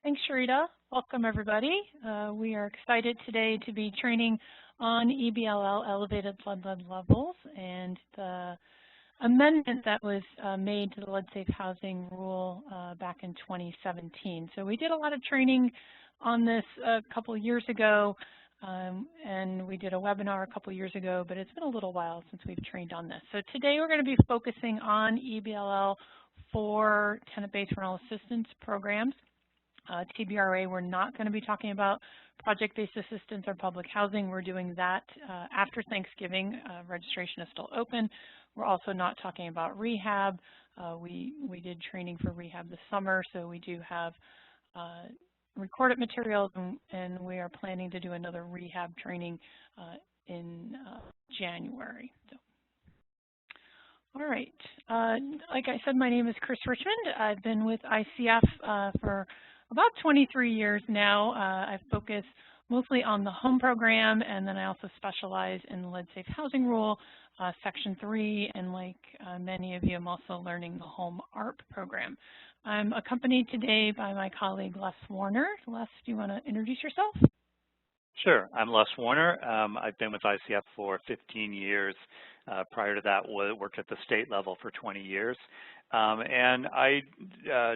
Thanks, Sharita. Welcome, everybody. We are excited today to be training on EBLL elevated lead levels and the amendment that was made to the lead safe housing rule back in 2017. So we did a lot of training on this a couple of years ago, and we did a webinar a couple of years ago, but it's been a little while since we've trained on this. So today we're going to be focusing on EBLL for tenant-based rental assistance programs. TBRA, we're not going to be talking about project-based assistance or public housing. We're doing that after Thanksgiving. Registration is still open. We're also not talking about rehab. We did training for rehab this summer, so we do have recorded materials, and we are planning to do another rehab training in January. So. All right. Like I said, my name is Chris Richmond. I've been with ICF for about 23 years now. I focus mostly on the home program, and then I also specialize in the lead safe housing rule, Section 3, and like many of you, I'm also learning the home ARP program. I'm accompanied today by my colleague Les Warner. Les, do you want to introduce yourself? Sure. I'm Les Warner. I've been with ICF for 15 years. Prior to that, worked at the state level for 20 years. And I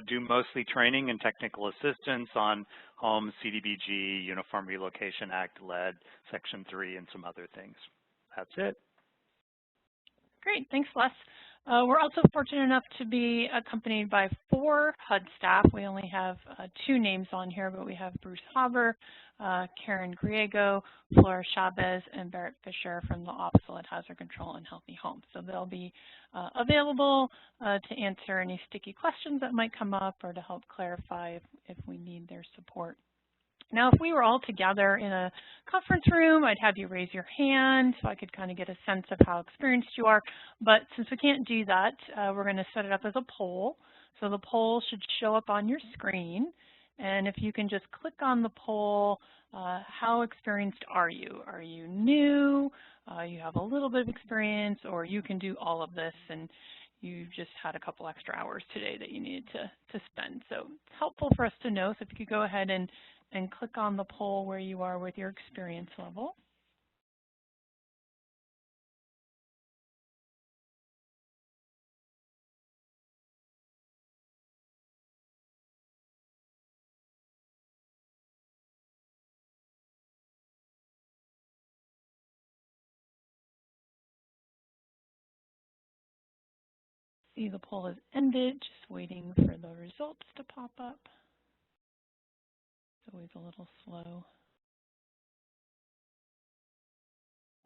do mostly training and technical assistance on home, CDBG, Uniform Relocation Act, lead, Section 3, and some other things. That's it. Great. Thanks, Les. We're also fortunate enough to be accompanied by 4 HUD staff. We only have 2 names on here, but we have Bruce Haber, Karen Griego, Flora Chavez, and Barrett Fisher from the Office of Lead Hazard Control and Healthy Homes. So they'll be available to answer any sticky questions that might come up or to help clarify if we need their support. Now, if we were all together in a conference room, I'd have you raise your hand so I could kind of get a sense of how experienced you are. But since we can't do that, we're going to set it up as a poll. So the poll should show up on your screen. And if you can just click on the poll, how experienced are you? Are you new? You have a little bit of experience, or you can do all of this and you just had a couple extra hours today that you needed to spend. So it's helpful for us to know. So if you could go ahead and click on the poll where you are with your experience level. See, the poll is ended, just waiting for the results to pop up. It's always a little slow.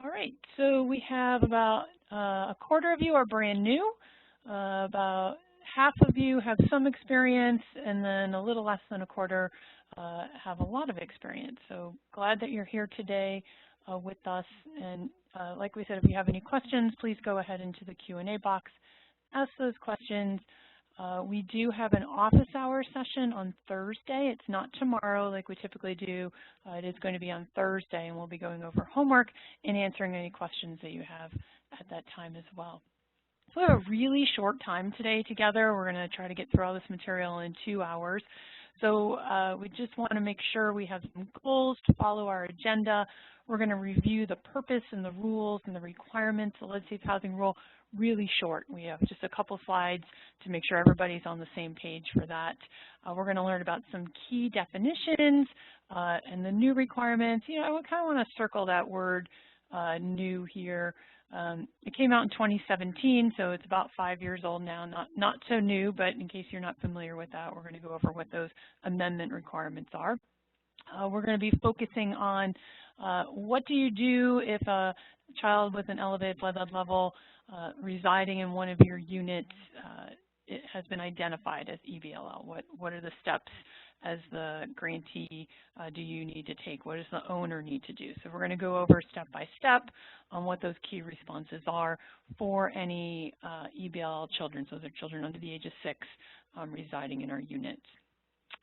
All right, so we have about a quarter of you are brand new, about half of you have some experience, and then a little less than a quarter have a lot of experience. So glad that you're here today with us. And like we said, if you have any questions, please go ahead into the Q&A box, ask those questions. We do have an office hour session on Thursday. It's not tomorrow like we typically do. It is going to be on Thursday, and we'll be going over homework and answering any questions that you have at that time as well. So we have a really short time today together. We're going to try to get through all this material in 2 hours. So we just want to make sure we have some goals to follow our agenda. We're going to review the purpose and the rules and the requirements of the Lead Safe Housing Rule really short. We have just a couple slides to make sure everybody's on the same page for that. We're going to learn about some key definitions and the new requirements. You know, I kind of want to circle that word new here. It came out in 2017, so it's about 5 years old now, not so new, but in case you're not familiar with that, we're going to go over what those amendment requirements are. We're going to be focusing on what do you do if a child with an elevated blood lead level residing in one of your units it has been identified as EBLL. What are the steps as the grantee do you need to take? What does the owner need to do? So we're going to go over step by step on what those key responses are for any EBLL children. So they're children under the age of 6 residing in our units.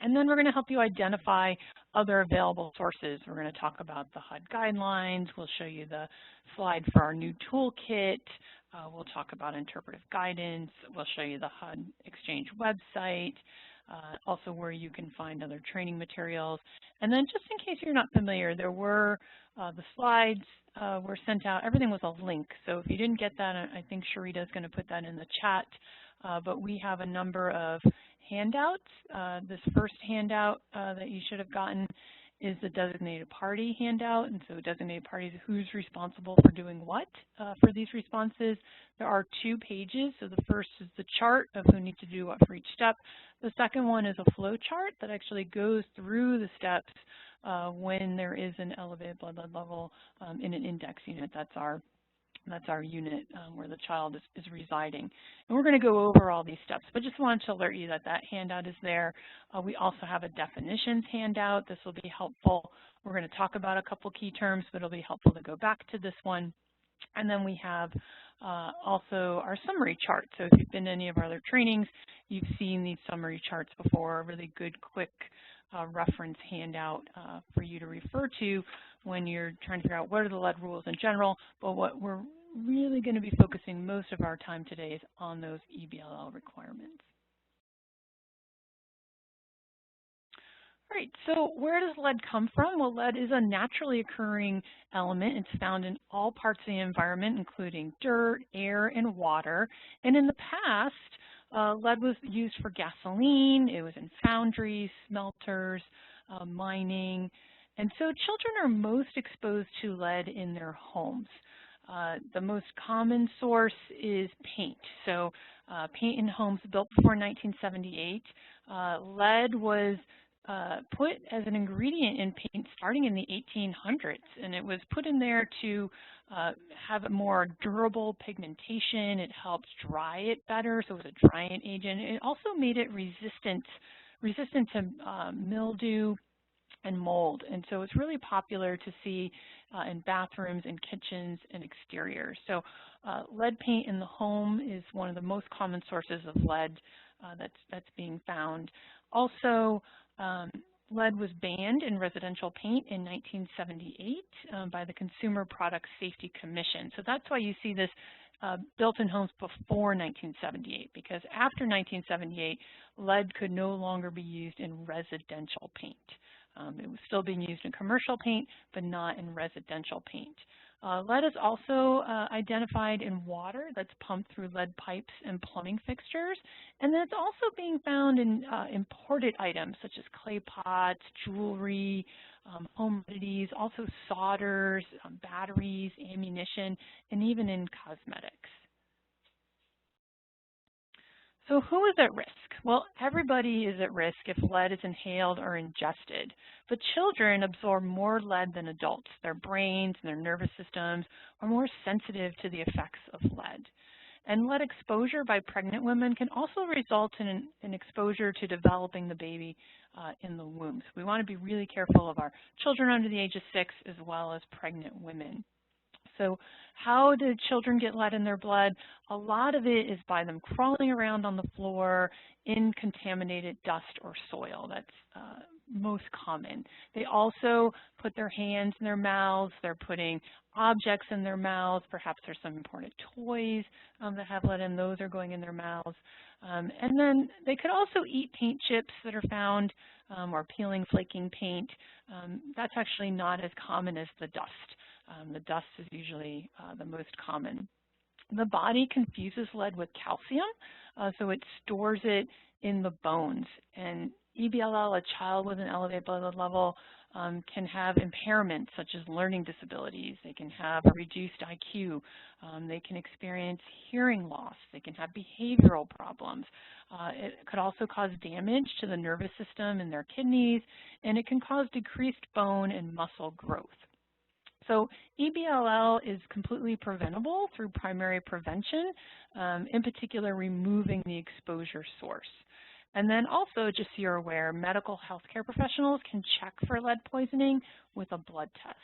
And then we're going to help you identify other available sources. We're going to talk about the HUD guidelines. We'll show you the slide for our new toolkit. We'll talk about interpretive guidance. We'll show you the HUD Exchange website. also where you can find other training materials. And then just in case you're not familiar, there were the slides were sent out. Everything was a link. So if you didn't get that, I think Sharita is going to put that in the chat. But we have a number of handouts. This first handout that you should have gotten is the designated party handout. And so designated parties, who's responsible for doing what for these responses. There are 2 pages. So the first is the chart of who needs to do what for each step. The second one is a flow chart that actually goes through the steps when there is an elevated blood lead level in an index unit. That's our unit where the child is residing. And we're going to go over all these steps, but just wanted to alert you that that handout is there. We also have a definitions handout. This will be helpful. We're going to talk about a couple key terms, but it'll be helpful to go back to this one. And then we have also our summary chart. So if you've been to any of our other trainings, you've seen these summary charts before, a really good, quick reference handout for you to refer to when you're trying to figure out what are the lead rules in general, but what we're really going to be focusing most of our time today is on those EBLL requirements. All right, so where does lead come from? Well, lead is a naturally occurring element. It's found in all parts of the environment, including dirt, air, and water. And in the past, lead was used for gasoline. It was in foundries, smelters, mining. And so children are most exposed to lead in their homes. The most common source is paint. So paint in homes built before 1978. Lead was put as an ingredient in paint starting in the 1800s, and it was put in there to have a more durable pigmentation. It helped dry it better, so it was a drying agent. It also made it resistant to mildew and mold, and so it's really popular to see in bathrooms and kitchens and exteriors. So lead paint in the home is one of the most common sources of lead that's being found. Also, lead was banned in residential paint in 1978 by the Consumer Product Safety Commission. So that's why you see this built in homes before 1978, because after 1978, lead could no longer be used in residential paint. It was still being used in commercial paint, but not in residential paint. Lead is also identified in water that's pumped through lead pipes and plumbing fixtures. And then it's also being found in imported items such as clay pots, jewelry, home remedies, also solders, batteries, ammunition, and even in cosmetics. So who is at risk? Well, everybody is at risk if lead is inhaled or ingested. But children absorb more lead than adults. Their brains and their nervous systems are more sensitive to the effects of lead. And lead exposure by pregnant women can also result in an exposure to developing the baby in the womb. So we want to be really careful of our children under the age of 6 as well as pregnant women. So how do children get lead in their blood? A lot of it is by them crawling around on the floor in contaminated dust or soil. That's most common. They also put their hands in their mouths. They're putting objects in their mouths. Perhaps there's some imported toys that have lead in. Those are going in their mouths. And then they could also eat paint chips that are found or peeling, flaking paint. That's actually not as common as the dust. The dust is usually the most common. The body confuses lead with calcium, so it stores it in the bones. And EBLL, a child with an elevated blood lead level, can have impairments such as learning disabilities. They can have a reduced IQ. They can experience hearing loss. They can have behavioral problems. It could also cause damage to the nervous system and their kidneys, and it can cause decreased bone and muscle growth. So EBLL is completely preventable through primary prevention, in particular removing the exposure source. And then also, just so you're aware, medical healthcare professionals can check for lead poisoning with a blood test.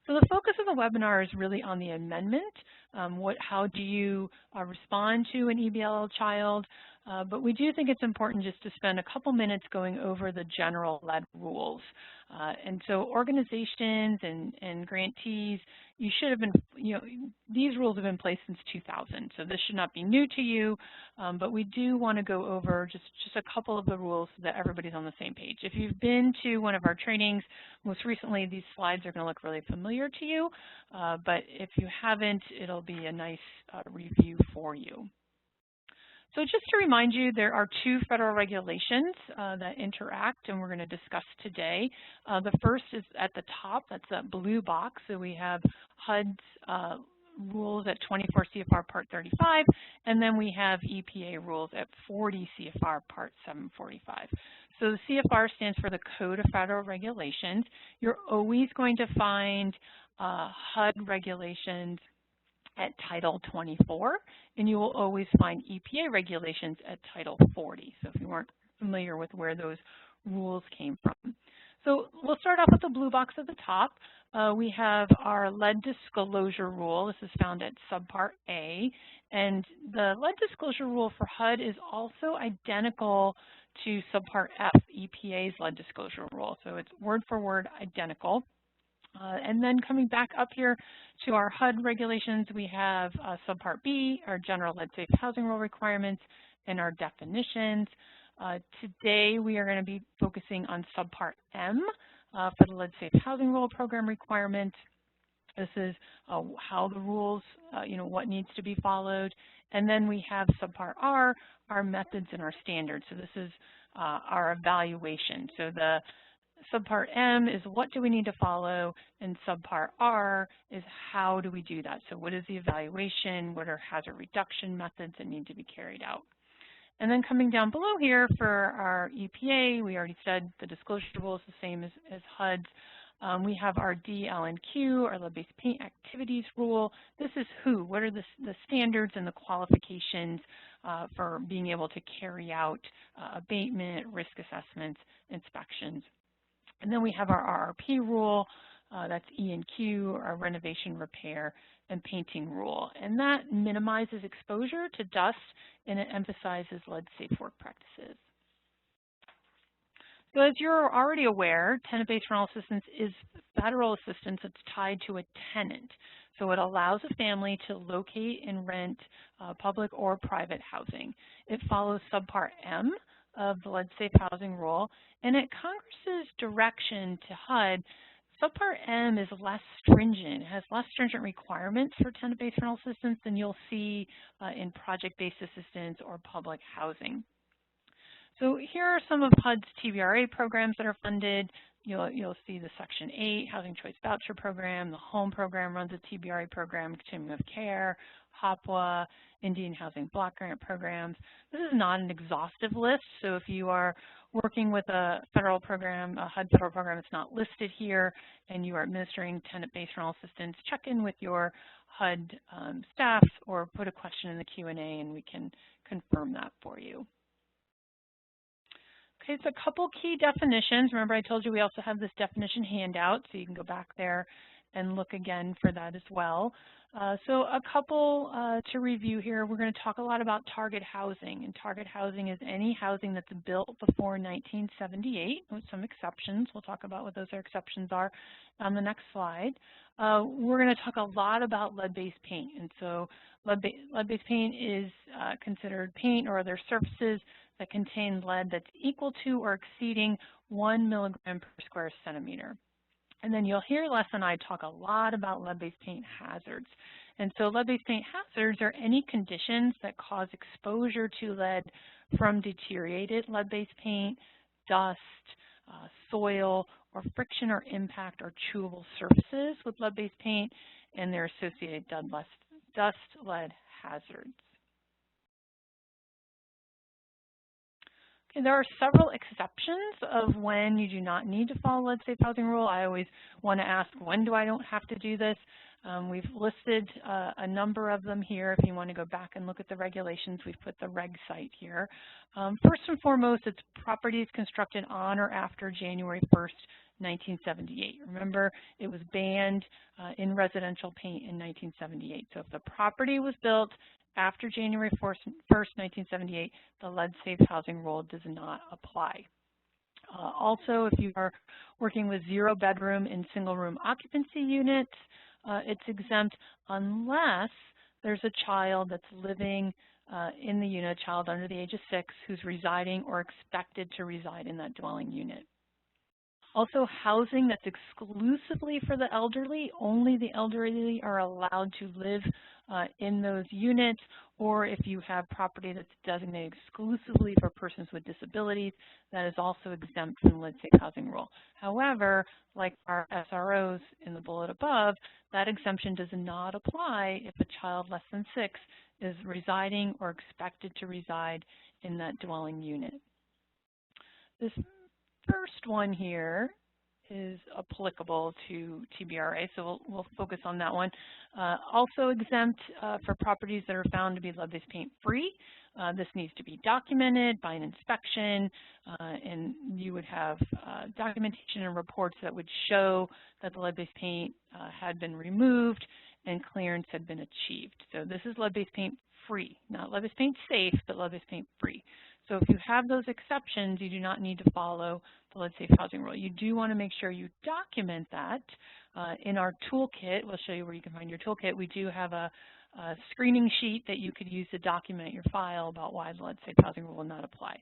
So the focus of the webinar is really on the amendment. How do you respond to an EBLL child? but we do think it's important just to spend a couple minutes going over the general lead rules. And so organizations and grantees, you should have been, these rules have been in place since 2000, so this should not be new to you, but we do want to go over just a couple of the rules so that everybody's on the same page. If you've been to one of our trainings, most recently these slides are going to look really familiar to you, but if you haven't, it'll be a nice review for you. So just to remind you, there are two federal regulations that interact and we're going to discuss today. The first is at the top, that's that blue box. So we have HUD's rules at 24 CFR Part 35, and then we have EPA rules at 40 CFR Part 745. So the CFR stands for the Code of Federal Regulations. You're always going to find HUD regulations at Title 24, and you will always find EPA regulations at Title 40. So if you weren't familiar with where those rules came from. So we'll start off with the blue box at the top. We have our lead disclosure rule. This is found at Subpart A. And the lead disclosure rule for HUD is also identical to Subpart F, EPA's lead disclosure rule. So it's word for word identical. And then coming back up here to our HUD regulations, we have Subpart B, our general lead safe housing rule requirements, and our definitions. Today we are going to be focusing on Subpart M for the lead safe housing rule program requirement. This is how the rules, what needs to be followed. And then we have Subpart R, our methods and our standards. So this is our evaluation. So the Subpart M is what do we need to follow, and Subpart R is how do we do that. So what is the evaluation, what are hazard reduction methods that need to be carried out. And then coming down below here for our EPA, we already said the disclosure rule is the same as HUD's. We have our D, L, and Q, our lead-based paint activities rule. This is who, what are the standards and the qualifications for being able to carry out abatement, risk assessments, inspections. And then we have our RRP rule, that's E and Q, our renovation, repair, and painting rule. And that minimizes exposure to dust and it emphasizes lead safe work practices. So as you're already aware, tenant-based rental assistance is federal assistance that's tied to a tenant. So it allows a family to locate and rent public or private housing. It follows Subpart M of the lead safe housing rule, and at Congress's direction to HUD, Subpart M is less stringent. It has less stringent requirements for tenant-based rental assistance than you'll see in project-based assistance or public housing. So here are some of HUD's TBRA programs that are funded. You'll see the Section 8 Housing Choice Voucher Program, the Home Program runs a TBRA program, Continuum of Care, HOPWA, Indian Housing Block Grant programs. This is not an exhaustive list, so if you are working with a federal program, a HUD federal program that's not listed here, and you are administering tenant-based rental assistance, check in with your HUD staff or put a question in the Q&A and we can confirm that for you. Okay, so a couple key definitions. Remember I told you we also have this definition handout, so you can go back there and look again for that as well. So a couple to review here. We're going to talk a lot about target housing, and target housing is any housing that's built before 1978 with some exceptions. We'll talk about what those exceptions are on the next slide. We're going to talk a lot about lead-based paint, and so lead-based paint is considered paint or other surfaces that contain lead that's equal to or exceeding 1 milligram per square centimeter. And then you'll hear Les and I talk a lot about lead-based paint hazards. And so lead-based paint hazards are any conditions that cause exposure to lead from deteriorated lead-based paint, dust, soil, or friction or impact or chewable surfaces with lead-based paint and their associated dust lead hazards. Okay, there are several exceptions of when you do not need to follow lead safe housing rule. I always want to ask, when do I don't have to do this? We've listed a number of them here. If you want to go back and look at the regulations, we've put the reg site here. First and foremost, it's properties constructed on or after January 1st, 1978. Remember, it was banned in residential paint in 1978. So if the property was built after January 1st, 1978, the lead-safe housing rule does not apply. Also, if you are working with 0-bedroom and single-room occupancy units, it's exempt unless there's a child that's living in the unit, a child under the age of 6 who's residing or expected to reside in that dwelling unit. Also, housing that's exclusively for the elderly, only the elderly are allowed to live in those units, or if you have property that's designated exclusively for persons with disabilities, that is also exempt from the lead-safe housing rule. However, like our SROs in the bullet above, that exemption does not apply if a child less than 6 is residing or expected to reside in that dwelling unit. This first one here is applicable to TBRA, so we'll focus on that one. Also exempt for properties that are found to be lead-based paint free. This needs to be documented by an inspection, and you would have documentation and reports that would show that the lead-based paint had been removed and clearance had been achieved. So this is lead-based paint free, not lead-based paint safe, but lead-based paint free. So if you have those exceptions, you do not need to follow the lead-safe housing rule. You do want to make sure you document that. In our toolkit, we'll show you where you can find your toolkit. We do have a screening sheet that you could use to document your file about why the lead-safe housing rule will not apply.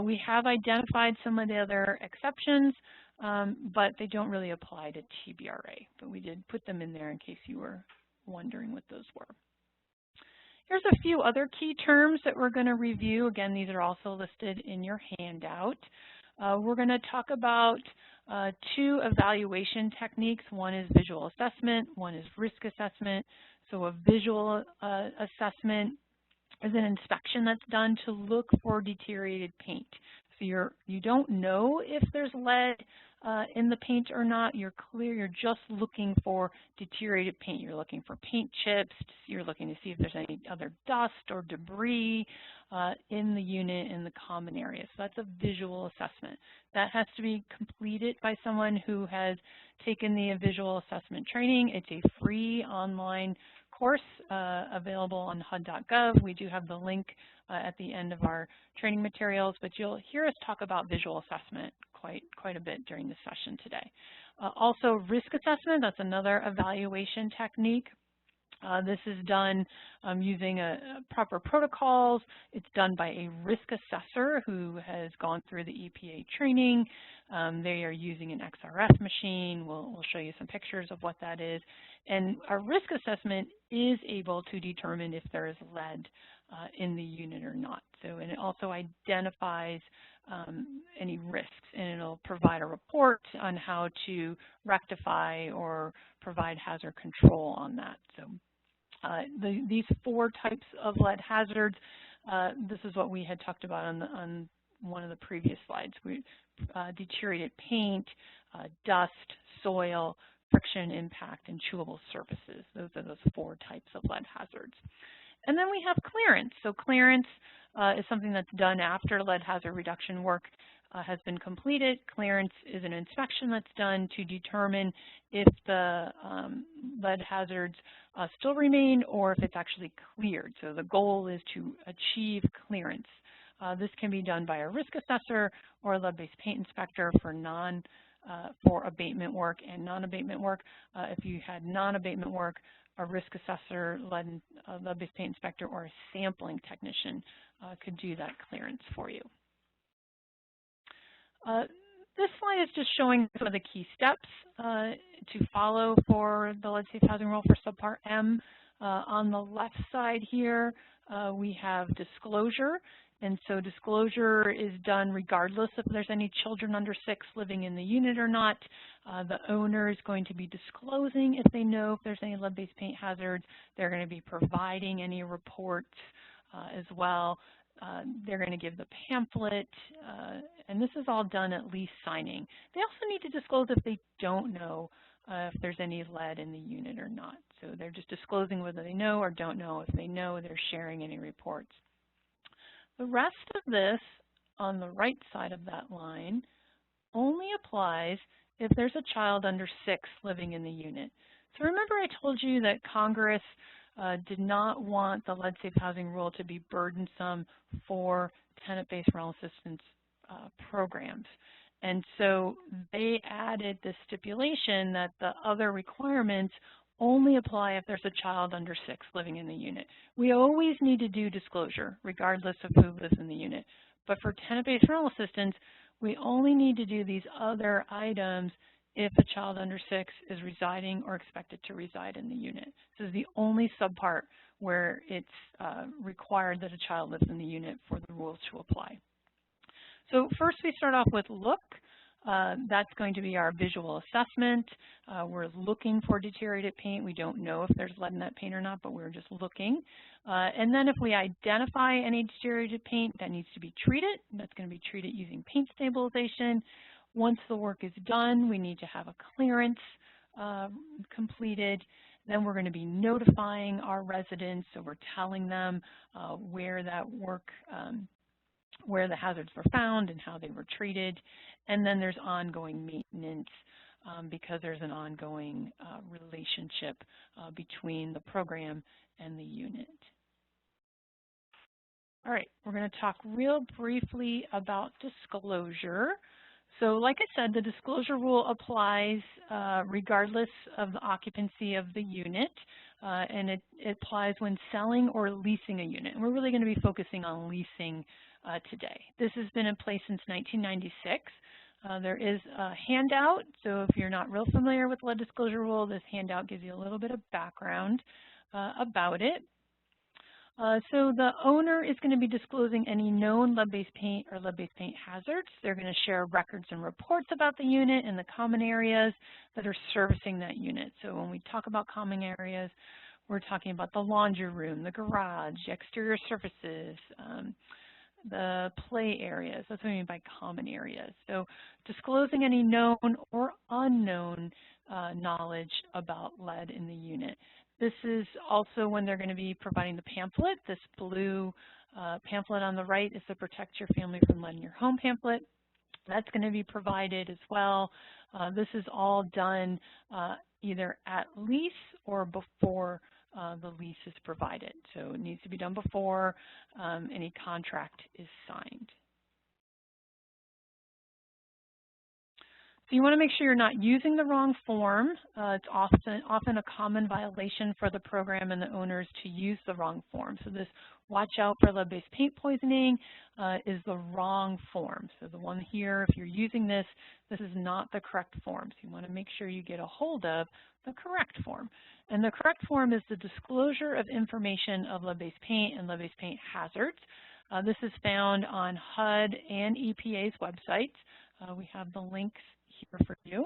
We have identified some of the other exceptions, but they don't really apply to TBRA. But we did put them in there in case you were wondering what those were. Here's a few other key terms that we're going to review. Again, these are also listed in your handout. We're going to talk about 2 evaluation techniques. One is visual assessment, one is risk assessment. So a visual assessment is an inspection that's done to look for deteriorated paint. So you don't know if there's lead in the paint or not. You're just looking for deteriorated paint. You're looking for paint chips. You're looking to see if there's any other dust or debris in the unit in the common areas. So that's a visual assessment. That has to be completed by someone who has taken the visual assessment training. It's a free online course available on HUD.gov. We do have the link at the end of our training materials, but you'll hear us talk about visual assessment quite a bit during the session today. Also, risk assessment, that's another evaluation technique. This is done using proper protocols. It's done by a risk assessor who has gone through the EPA training. They are using an XRF machine. We'll show you some pictures of what that is. And our risk assessment is able to determine if there is lead in the unit or not. And it also identifies any risks, and it'll provide a report on how to rectify or provide hazard control on that. So these 4 types of lead hazards, this is what we had talked about on one of the previous slides. Deteriorated paint, dust, soil, friction, impact, and chewable surfaces. Those are those 4 types of lead hazards. And then we have clearance. So clearance is something that's done after lead hazard reduction work has been completed. Clearance is an inspection that's done to determine if the lead hazards still remain or if it's actually cleared. So the goal is to achieve clearance. This can be done by a risk assessor or a lead-based paint inspector for abatement work and non-abatement work. If you had non-abatement work, a risk assessor, lead-based paint inspector, or a sampling technician could do that clearance for you. This slide is just showing some of the key steps to follow for the lead-safe housing rule for subpart M. On the left side here, we have disclosure. And so disclosure is done regardless if there's any children under 6 living in the unit or not. The owner is going to be disclosing if they know if there's any lead-based paint hazards. They're going to be providing any reports as well. They're going to give the pamphlet, and this is all done at lease signing. They also need to disclose if they don't know if there's any lead in the unit or not. So they're just disclosing whether they know or don't know. If they know, they're sharing any reports. The rest of this on the right side of that line only applies if there's a child under 6 living in the unit. So remember I told you that Congress did not want the lead safe housing rule to be burdensome for tenant-based rental assistance programs. And so they added this stipulation that the other requirements only apply if there's a child under 6 living in the unit. We always need to do disclosure, regardless of who lives in the unit. But for tenant-based rental assistance, we only need to do these other items if a child under 6 is residing or expected to reside in the unit. This is the only subpart where it's required that a child lives in the unit for the rules to apply. So first we start off with look. That's going to be our visual assessment. We're looking for deteriorated paint. We don't know if there's lead in that paint or not, but we're just looking. And then if we identify any deteriorated paint that needs to be treated, that's going to be treated using paint stabilization. Once the work is done, we need to have a clearance completed. Then we're going to be notifying our residents, so we're telling them where that work where the hazards were found and how they were treated. And then there's ongoing maintenance because there's an ongoing relationship between the program and the unit. All right, we're going to talk real briefly about disclosure. So like I said, the disclosure rule applies regardless of the occupancy of the unit, and it applies when selling or leasing a unit. And we're really going to be focusing on leasing today. This has been in place since 1996. There is a handout, so if you're not real familiar with the lead disclosure rule, this handout gives you a little bit of background about it. So the owner is going to be disclosing any known lead-based paint or lead-based paint hazards. They're going to share records and reports about the unit and the common areas that are servicing that unit. So when we talk about common areas, we're talking about the laundry room, the garage, the exterior surfaces, the play areas. That's what I mean by common areas. So disclosing any known or unknown knowledge about lead in the unit. This is also when they're going to be providing the pamphlet. This blue pamphlet on the right is the Protect Your Family from Lead in Your Home pamphlet. That's going to be provided as well. This is all done either at lease or before the lease is provided. So it needs to be done before any contract is signed. So you want to make sure you're not using the wrong form. It's often a common violation for the program and the owners to use the wrong form. So this watch out for lead-based paint poisoning is the wrong form. So the one here, if you're using this, this is not the correct form. So you want to make sure you get a hold of the correct form. And the correct form is the disclosure of information of lead-based paint and lead-based paint hazards. This is found on HUD and EPA's websites. We have the links here for you.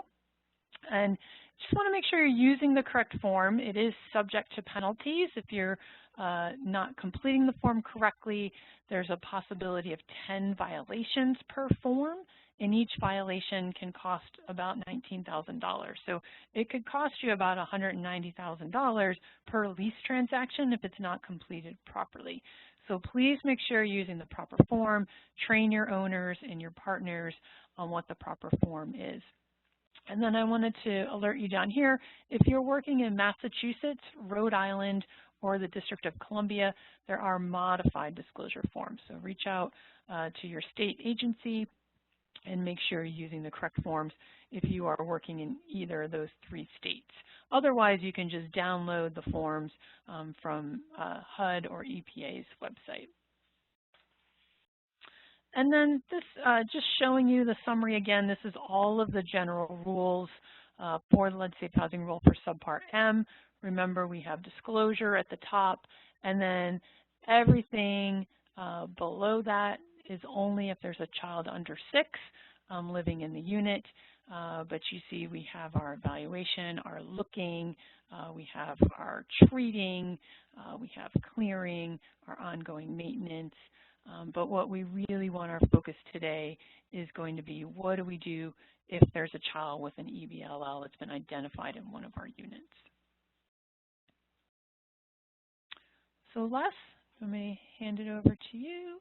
And just want to make sure you're using the correct form. It is subject to penalties. If you're not completing the form correctly, there's a possibility of 10 violations per form, and each violation can cost about $19,000. So it could cost you about $190,000 per lease transaction if it's not completed properly. So please make sure you're using the proper form, train your owners and your partners on what the proper form is. And then I wanted to alert you down here, if you're working in Massachusetts, Rhode Island, or the District of Columbia, there are modified disclosure forms. So reach out to your state agency and make sure you're using the correct forms if you are working in either of those 3 states. Otherwise, you can just download the forms from HUD or EPA's website. And then this, just showing you the summary again, this is all of the general rules for the lead safe housing rule for subpart M. Remember, we have disclosure at the top, and then everything below that is only if there's a child under 6 living in the unit. But you see we have our evaluation, our looking, we have our treating, we have clearing, our ongoing maintenance. But what we really want our focus today is going to be, what do we do if there's a child with an EBLL that's been identified in one of our units? So Les, let me hand it over to you.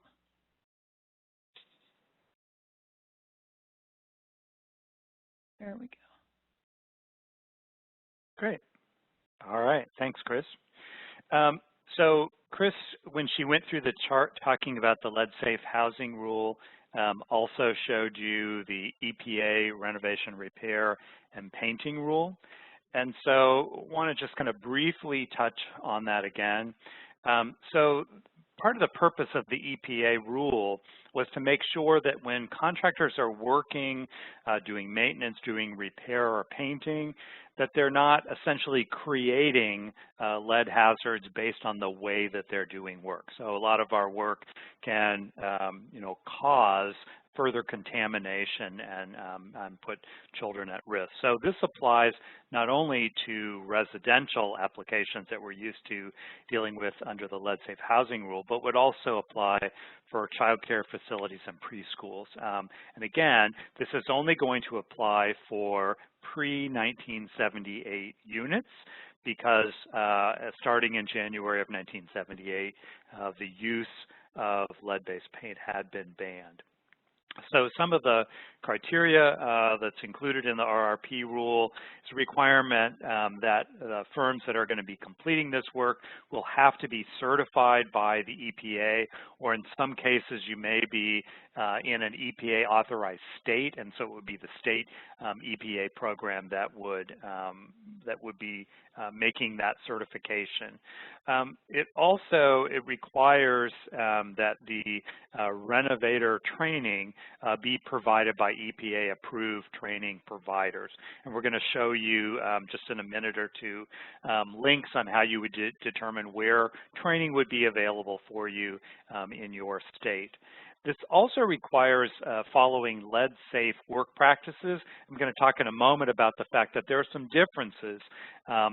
There we go. Great. All right. Thanks, Chris. So Chris, when she went through the chart talking about the lead-safe housing rule, also showed you the EPA renovation, repair, and painting rule. And so I want to just kind of briefly touch on that again. So part of the purpose of the EPA rule was to make sure that when contractors are working, doing maintenance, doing repair or painting, that they're not essentially creating lead hazards based on the way that they're doing work. So a lot of our work can, cause further contamination and put children at risk. So this applies not only to residential applications that we're used to dealing with under the lead-safe housing rule, but would also apply for child care facilities and preschools. And again, this is only going to apply for pre-1978 units because starting in January of 1978, the use of lead-based paint had been banned. So some of the criteria that's included in the RRP rule is a requirement that firms that are going to be completing this work will have to be certified by the EPA, or in some cases you may be in an EPA authorized state, and so it would be the state EPA program that would be making that certification. It requires that the renovator training be provided by EPA approved training providers. And we're going to show you just in a minute or two links on how you would determine where training would be available for you in your state. This also requires following lead-safe work practices. I'm going to talk in a moment about the fact that there are some differences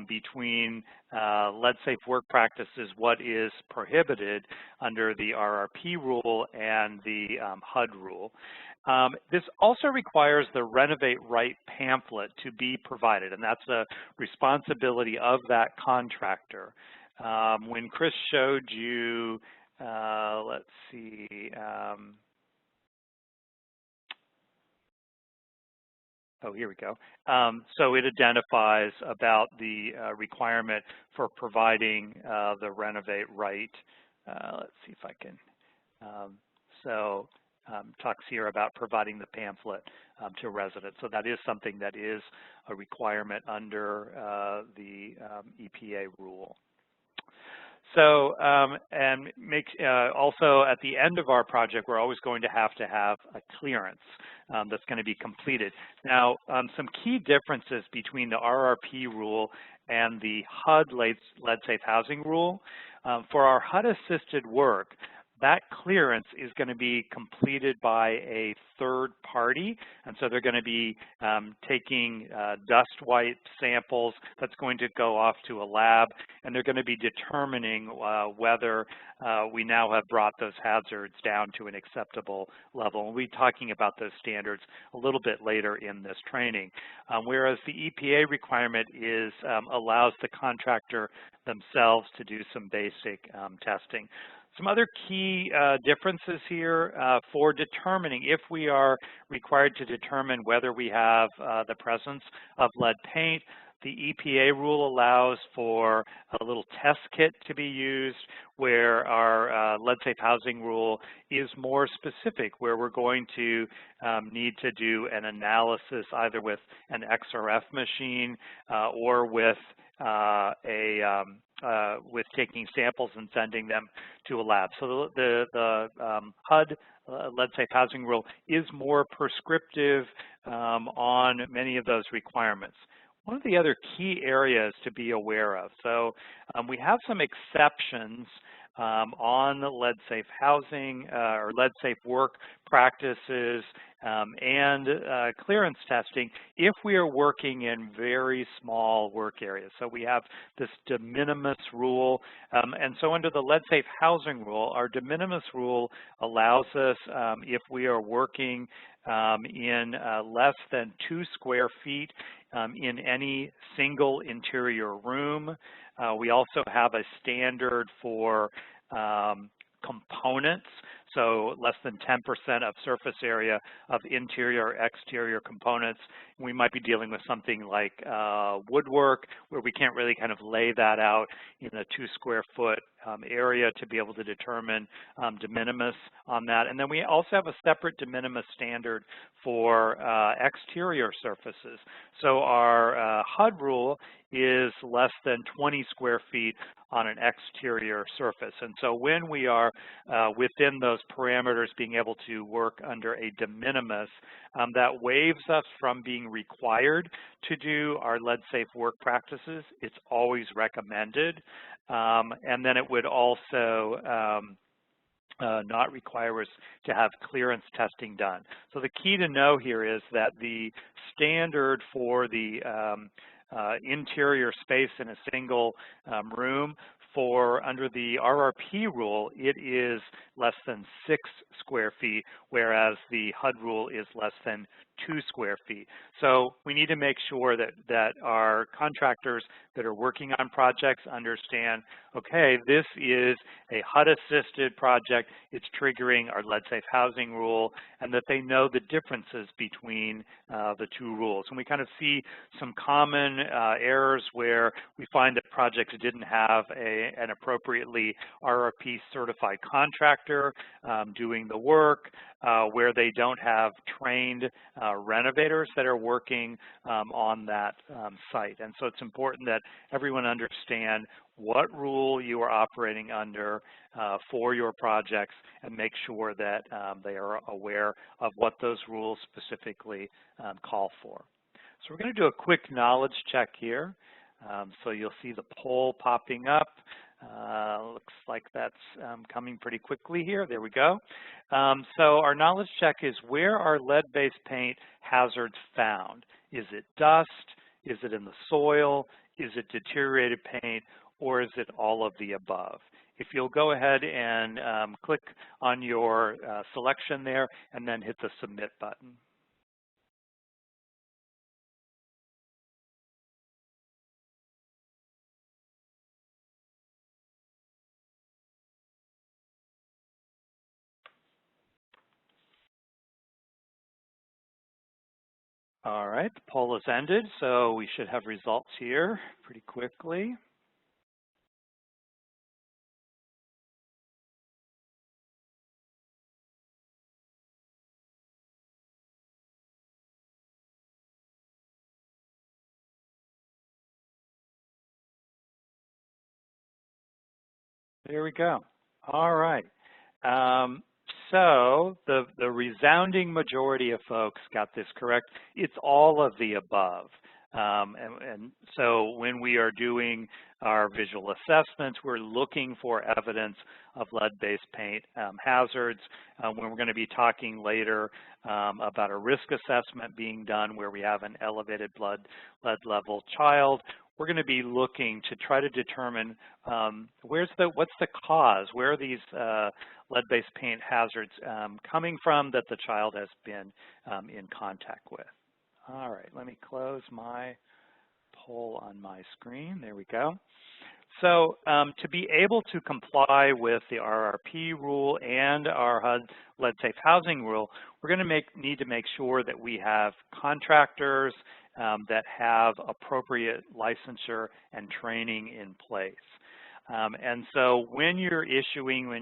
between lead-safe work practices, what is prohibited under the RRP rule and the HUD rule. This also requires the Renovate Right pamphlet to be provided, and that's a responsibility of that contractor. When Chris showed you let's see. Here we go. So it identifies about the requirement for providing the Renovate Right. Let's see if I can. Talks here about providing the pamphlet to residents. So that is something that is a requirement under the EPA rule. So, also at the end of our project, we're always going to have a clearance that's going to be completed. Now, some key differences between the RRP rule and the HUD lead-safe housing rule. For our HUD-assisted work, that clearance is going to be completed by a third party, and so they're going to be taking dust wipe samples that's going to go off to a lab, and they're going to be determining whether we now have brought those hazards down to an acceptable level. And we'll be talking about those standards a little bit later in this training. Whereas the EPA requirement is allows the contractor themselves to do some basic testing. Some other key differences here for determining if we are required to determine whether we have the presence of lead paint. The EPA rule allows for a little test kit to be used, where our lead-safe housing rule is more specific, where we're going to need to do an analysis either with an XRF machine or with with taking samples and sending them to a lab. So the HUD lead-safe housing rule is more prescriptive on many of those requirements. One of the other key areas to be aware of, so we have some exceptions on the lead-safe housing or lead-safe work practices and clearance testing if we are working in very small work areas. So we have this de minimis rule, and so under the lead-safe housing rule, our de minimis rule allows us, if we are working in less than 2 square feet in any single interior room. We also have a standard for components. so less than 10% of surface area of interior or exterior components. We might be dealing with something like woodwork, where we can't really kind of lay that out in a 2 square foot area to be able to determine de minimis on that. And then we also have a separate de minimis standard for exterior surfaces. So our HUD rule is less than 20 square feet on an exterior surface. And so when we are within those parameters being able to work under a de minimis, that waives us from being required to do our lead-safe work practices. It's always recommended. And then it would also not require us to have clearance testing done. So the key to know here is that the standard for the interior space in a single room for under the RRP rule, it is less than 6 square feet, whereas the HUD rule is less than 2 square feet. So we need to make sure that our contractors that are working on projects understand, okay, this is a HUD-assisted project, it's triggering our lead-safe housing rule, and that they know the differences between the two rules. And we kind of see some common errors where we find that projects didn't have an appropriately RRP certified contractor doing the work, where they don't have trained renovators that are working on that site. And so it's important that everyone understand what rule you are operating under for your projects and make sure that they are aware of what those rules specifically call for. So we're going to do a quick knowledge check here. So you'll see the poll popping up. Looks like that's coming pretty quickly here. There we go. So our knowledge check is, where are lead-based paint hazards found? Is it dust? Is it in the soil? Is it deteriorated paint? Or is it all of the above? If you'll go ahead and click on your selection there and then hit the submit button. All right, the poll has ended, so we should have results here pretty quickly. There we go. All right. So the resounding majority of folks got this correct. It's all of the above. And so when we are doing our visual assessments, we're looking for evidence of lead-based paint hazards. When we're going to be talking later about a risk assessment being done where we have an elevated lead level child, we're going to be looking to try to determine what's the cause, where are these lead-based paint hazards coming from that the child has been in contact with. All right, let me close my poll on my screen. There we go. So to be able to comply with the RRP rule and our HUD lead-safe housing rule, we're going to need to make sure that we have contractors that have appropriate licensure and training in place. And so when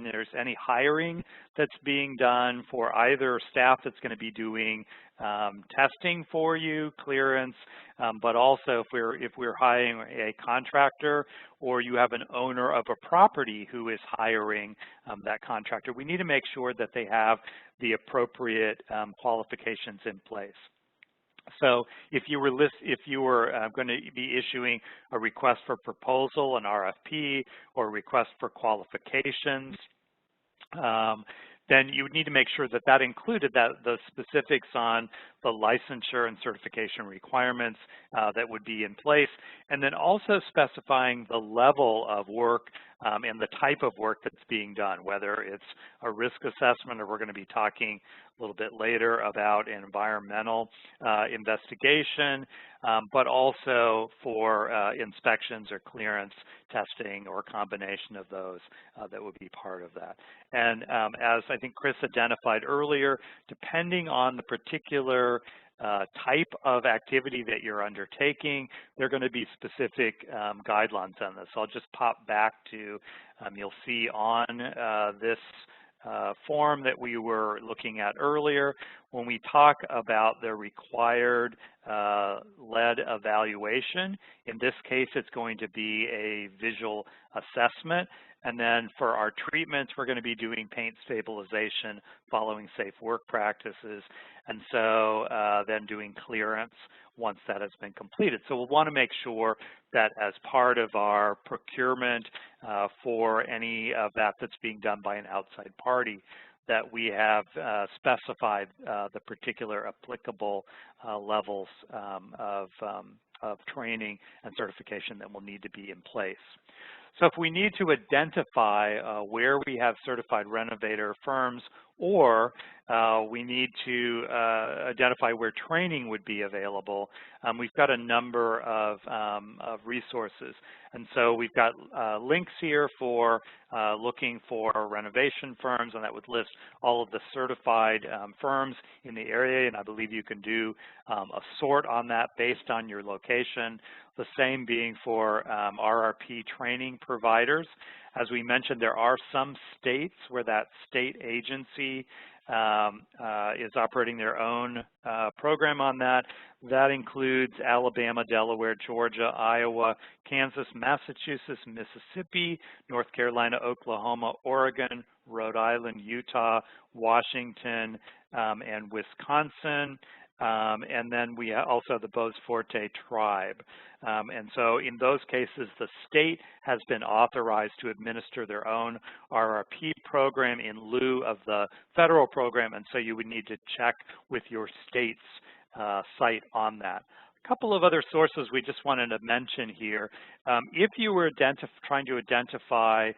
there's any hiring that's being done for either staff that's going to be doing testing for you, clearance, but also if we're hiring a contractor or you have an owner of a property who is hiring that contractor, we need to make sure that they have the appropriate qualifications in place. So if you were going to be issuing a request for proposal, an RFP, or a request for qualifications, then you would need to make sure that that included the specifics on the licensure and certification requirements that would be in place, and then also specifying the level of work and the type of work that's being done, whether it's a risk assessment, or we're going to be talking a little bit later about an environmental investigation, but also for inspections or clearance testing or a combination of those that would be part of that. And as I think Chris identified earlier, depending on the particular type of activity that you're undertaking, there are going to be specific guidelines on this. So I'll just pop back to, you'll see on this form that we were looking at earlier, when we talk about the required lead evaluation, in this case it's going to be a visual assessment. And then for our treatments, we're going to be doing paint stabilization following safe work practices, and so then doing clearance once that has been completed. So we'll want to make sure that as part of our procurement for any of that that's being done by an outside party, that we have specified the particular applicable levels of training and certification that will need to be in place. So if we need to identify where we have certified renovator firms, or we need to identify where training would be available, we've got a number of resources. And so we've got links here for looking for renovation firms, and that would list all of the certified firms in the area, and I believe you can do a sort on that based on your location. The same being for RRP training providers. As we mentioned, there are some states where that state agency is operating their own program on that. That includes Alabama, Delaware, Georgia, Iowa, Kansas, Massachusetts, Mississippi, North Carolina, Oklahoma, Oregon, Rhode Island, Utah, Washington, and Wisconsin. And then we also have the Bois Forte tribe. And so in those cases, the state has been authorized to administer their own RRP program in lieu of the federal program, and so you would need to check with your state's site on that. A couple of other sources we just wanted to mention here. If you were trying to identify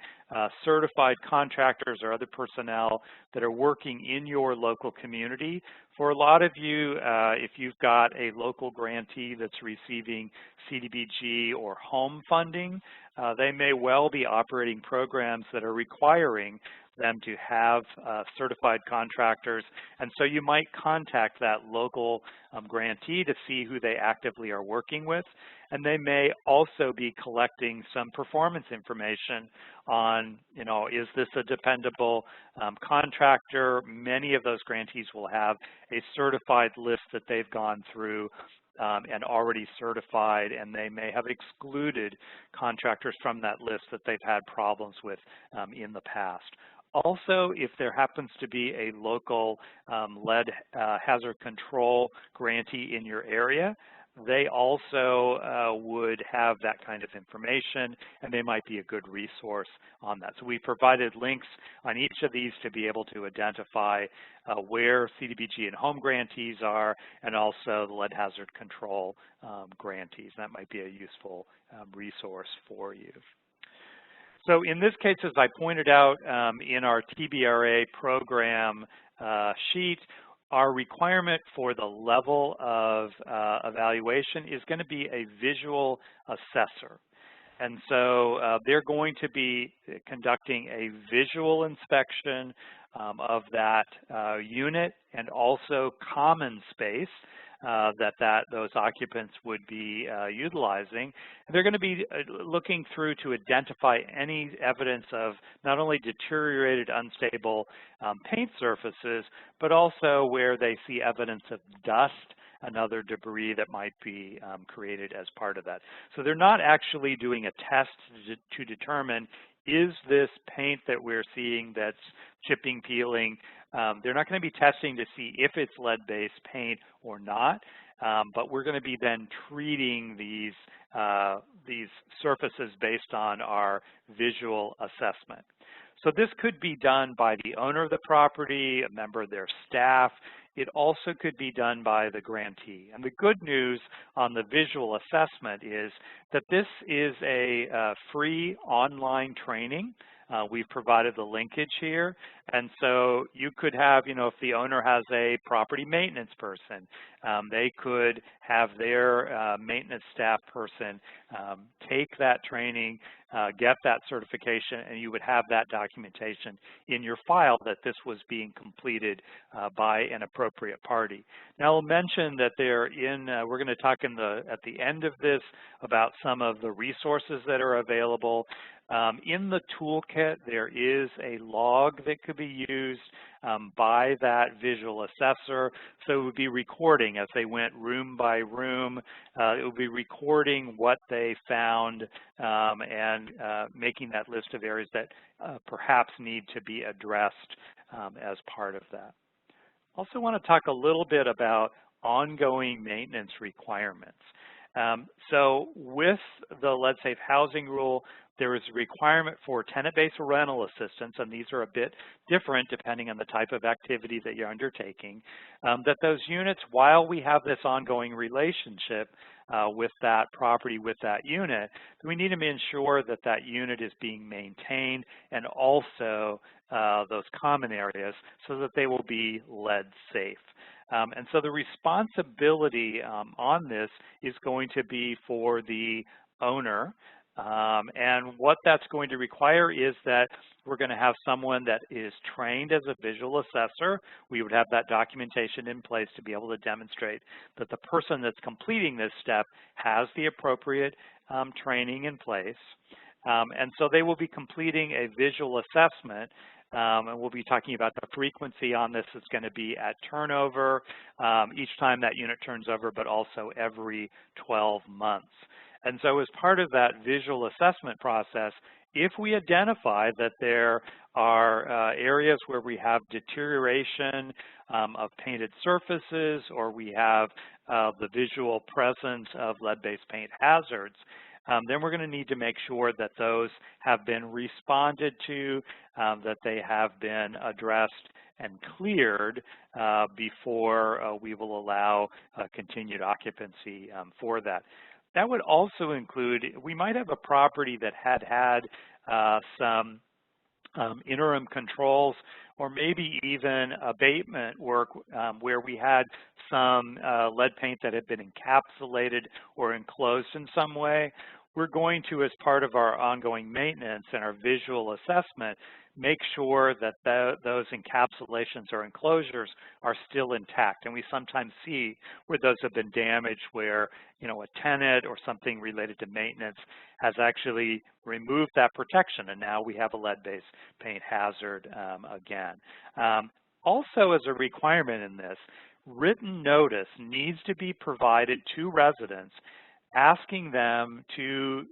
certified contractors or other personnel that are working in your local community, for a lot of you, if you've got a local grantee that's receiving CDBG or home funding, they may well be operating programs that are requiring them to have certified contractors, and so you might contact that local grantee to see who they actively are working with, and they may also be collecting some performance information on, you know, is this a dependable contractor? Many of those grantees will have a certified list that they've gone through and already certified, and they may have excluded contractors from that list that they've had problems with in the past. Also, if there happens to be a local lead hazard control grantee in your area, they also would have that kind of information, and they might be a good resource on that. So we provided links on each of these to be able to identify where CDBG and home grantees are, and also the lead hazard control grantees. That might be a useful resource for you. So in this case, as I pointed out in our TBRA program sheet, our requirement for the level of evaluation is going to be a visual assessor. And so they're going to be conducting a visual inspection of that unit and also common space those occupants would be utilizing. And they're going to be looking through to identify any evidence of not only deteriorated, unstable paint surfaces, but also where they see evidence of dust and other debris that might be created as part of that. So they're not actually doing a test to determine, is this paint that we're seeing that's chipping, peeling, they're not going to be testing to see if it's lead-based paint or not, but we're going to be then treating these surfaces based on our visual assessment. So this could be done by the owner of the property, a member of their staff. it also could be done by the grantee. And the good news on the visual assessment is that this is a free online training. We've provided the linkage here. And so you could have, if the owner has a property maintenance person, they could have their maintenance staff person take that training, get that certification, and you would have that documentation in your file that this was being completed by an appropriate party. Now I'll mention that we're going to talk at the end of this about some of the resources that are available. In the toolkit, there is a log that could be used by that visual assessor. So it would be recording as they went room by room. It would be recording what they found and making that list of areas that perhaps need to be addressed as part of that. Also want to talk a little bit about ongoing maintenance requirements. So with the Lead Safe Housing Rule, there is a requirement for tenant-based rental assistance, and these are a bit different depending on the type of activity that you're undertaking, that those units, while we have this ongoing relationship with that property, with that unit, we need to ensure that that unit is being maintained and also those common areas so that they will be lead safe. And so the responsibility on this is going to be for the owner. And what that's going to require is that we're going to have someone that is trained as a visual assessor. We would have that documentation in place to be able to demonstrate that the person that's completing this step has the appropriate training in place. And so they will be completing a visual assessment. And we'll be talking about the frequency on this. It's going to be at turnover, each time that unit turns over, but also every 12 months. And so as part of that visual assessment process, if we identify that there are areas where we have deterioration of painted surfaces, or we have the visual presence of lead-based paint hazards, then we're going to need to make sure that those have been responded to, that they have been addressed and cleared before we will allow continued occupancy for that. That would also include, we might have a property that had some interim controls, or maybe even abatement work where we had some lead paint that had been encapsulated or enclosed in some way. We're going to, as part of our ongoing maintenance and our visual assessment, make sure that those encapsulations or enclosures are still intact. And we sometimes see where those have been damaged, where a tenant or something related to maintenance has actually removed that protection, and now we have a lead-based paint hazard again. Also, as a requirement in this, written notice needs to be provided to residents, asking them to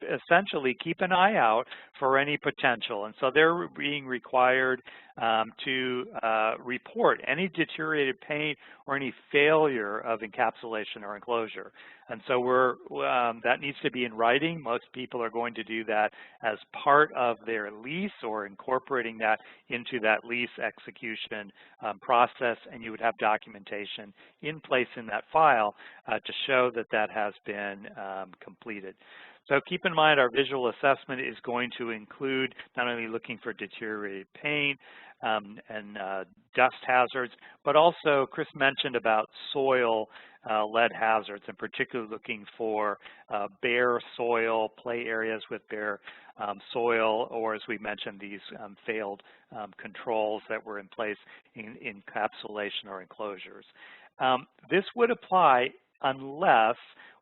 essentially keep an eye out for any potential. And so they're being required to report any deteriorated paint or any failure of encapsulation or enclosure. And so that needs to be in writing. Most people are going to do that as part of their lease or incorporating that into that lease execution process, and you would have documentation in place in that file to show that that has been completed. So keep in mind, our visual assessment is going to include not only looking for deteriorated paint and dust hazards, but also Chris mentioned about soil lead hazards, and particularly looking for bare soil, play areas with bare soil, or as we mentioned, these failed controls that were in place in encapsulation or enclosures. This would apply unless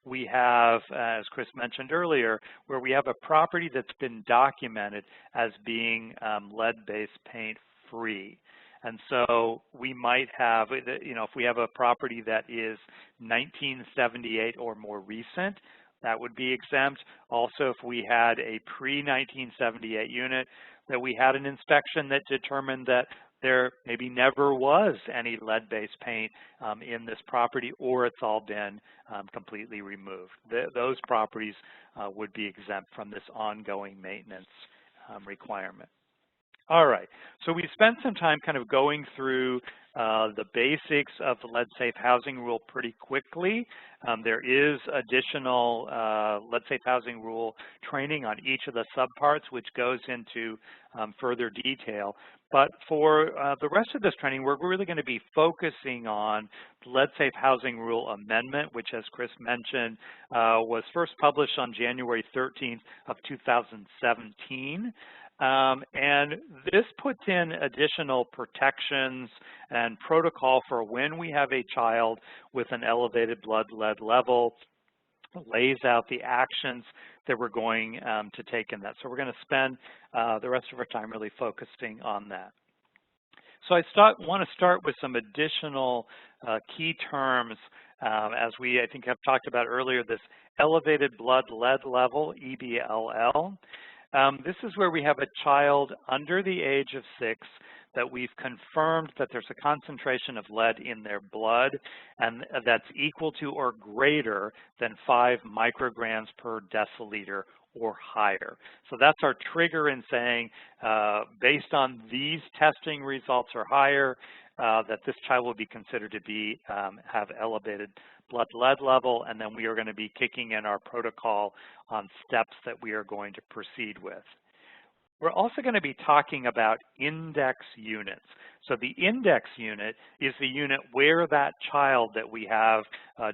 we have, as Chris mentioned earlier, where we have a property that's been documented as being lead-based paint free. And so we might have, if we have a property that is 1978 or more recent, that would be exempt. Also, if we had a pre-1978 unit, that we had an inspection that determined that there maybe never was any lead-based paint in this property, or it's all been completely removed. Those properties would be exempt from this ongoing maintenance requirement. All right, so we spent some time kind of going through the basics of the lead safe housing rule pretty quickly. There is additional lead safe housing rule training on each of the subparts, which goes into further detail. But for the rest of this training, we're really going to be focusing on the Lead Safe Housing Rule Amendment, which, as Chris mentioned, was first published on January 13th of 2017. And this puts in additional protections and protocol for when we have a child with an elevated blood lead level, lays out the actions that we're going to take in that. So we're going to spend the rest of our time really focusing on that. So I want to start with some additional key terms as we, I think, have talked about earlier, this elevated blood lead level, EBLL. This is where we have a child under the age of 6 that we've confirmed that there's a concentration of lead in their blood, and that's equal to or greater than 5 micrograms per deciliter or higher. So that's our trigger in saying, based on these testing results or higher, that this child will be considered to be have elevated blood lead level, and then we are going to be kicking in our protocol on steps that we are going to proceed with. We're also going to be talking about index units. So the index unit is the unit where that child that we have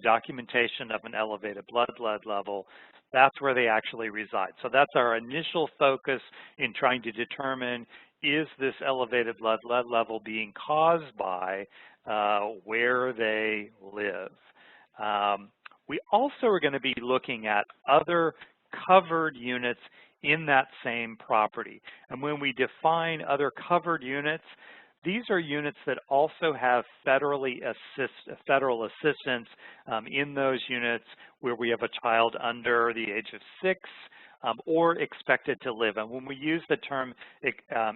documentation of an elevated blood lead level, that's where they actually reside. So that's our initial focus in trying to determine, is this elevated blood lead level being caused by where they live? We also are going to be looking at other covered units in that same property. And when we define other covered units, these are units that also have federal assistance in those units where we have a child under the age of 6 or expected to live. And when we use the term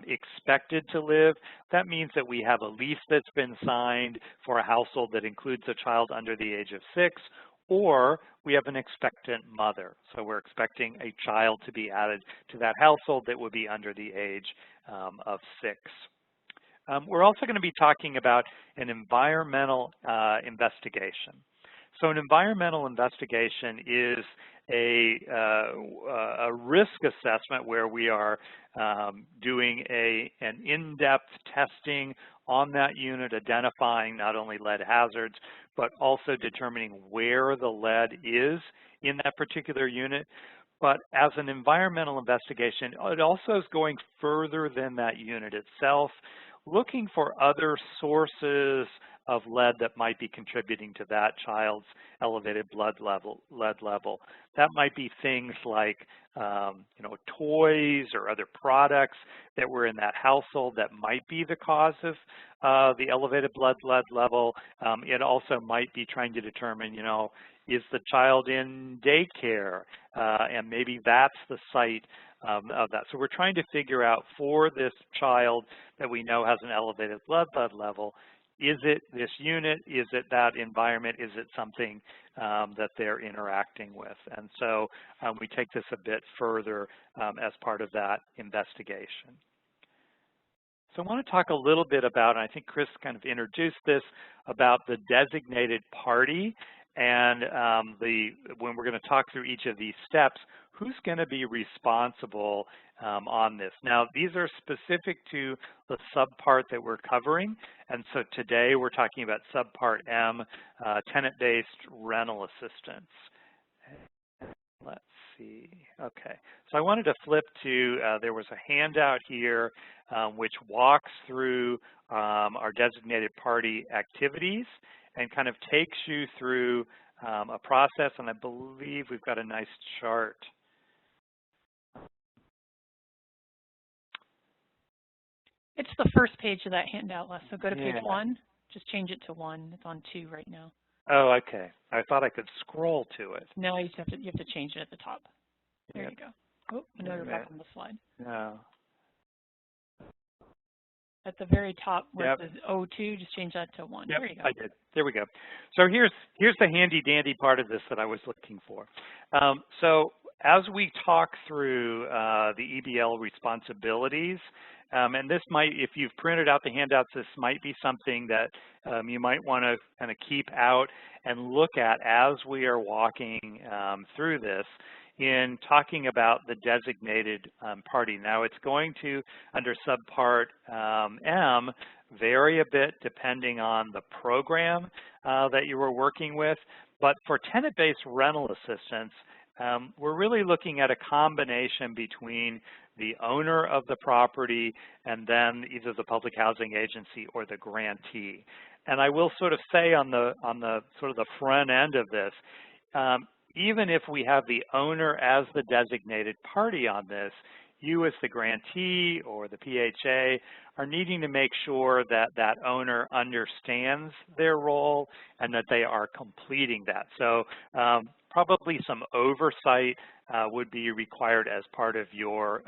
expected to live, that means that we have a lease that's been signed for a household that includes a child under the age of 6, or we have an expectant mother. So we're expecting a child to be added to that household that would be under the age of 6. We're also going to be talking about an environmental investigation. So an environmental investigation is a risk assessment where we are doing an in-depth testing on that unit, identifying not only lead hazards, but also determining where the lead is in that particular unit. But as an environmental investigation, it also is going further than that unit itself, looking for other sources of lead that might be contributing to that child's elevated lead level. That might be things like toys or other products that were in that household that might be the cause of the elevated blood lead level. It also might be trying to determine, is the child in daycare? And maybe that's the site of that. So we're trying to figure out for this child that we know has an elevated blood level, is it this unit? Is it that environment? Is it something that they're interacting with? And so we take this a bit further as part of that investigation. So I want to talk a little bit about, and I think Chris kind of introduced this, about the designated party. And when we're going to talk through each of these steps, who's going to be responsible on this? Now, these are specific to the subpart that we're covering. And so today we're talking about subpart M, tenant-based rental assistance. Let's see. Okay. So I wanted to flip to, there was a handout here which walks through our designated party activities and kind of takes you through a process, and I believe we've got a nice chart. It's the first page of that handout, Les, so go to page 1. Just change it to 1. It's on 2 right now. Oh, okay. I thought I could scroll to it. No, you have to change it at the top. There you go. Oh, now you're back on the slide. No. At the very top where it says 02, just change that to 1. Yep, there you go. I did. There we go. So here's the handy dandy part of this that I was looking for. So as we talk through the EBL responsibilities, and this might, if you've printed out the handouts, this might be something that you might want to kind of keep out and look at as we are walking through this in talking about the designated party. Now, it's going to, under subpart M, vary a bit depending on the program that you were working with, but for tenant-based rental assistance, we're really looking at a combination between the owner of the property and then either the public housing agency or the grantee. And I will sort of say on the sort of the front end of this, even if we have the owner as the designated party on this, you as the grantee or the PHA are needing to make sure that that owner understands their role and that they are completing that. So probably some oversight would be required as part of your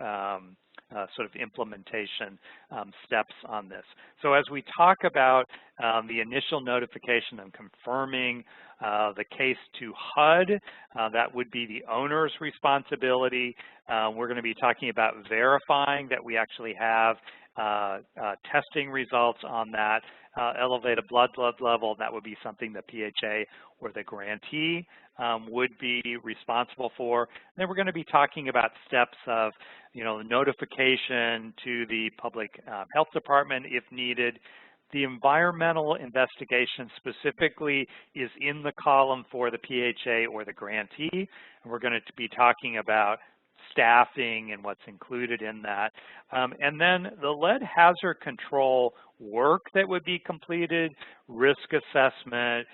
sort of implementation steps on this. So as we talk about the initial notification and confirming the case to HUD, that would be the owner's responsibility. We're going to be talking about verifying that we actually have testing results on that elevated blood level. That would be something the PHA or the grantee would be responsible for. And then we're going to be talking about steps of, notification to the public health department if needed. The environmental investigation specifically is in the column for the PHA or the grantee, and we're going to be talking about staffing and what's included in that. And then the lead hazard control work that would be completed, risk assessment,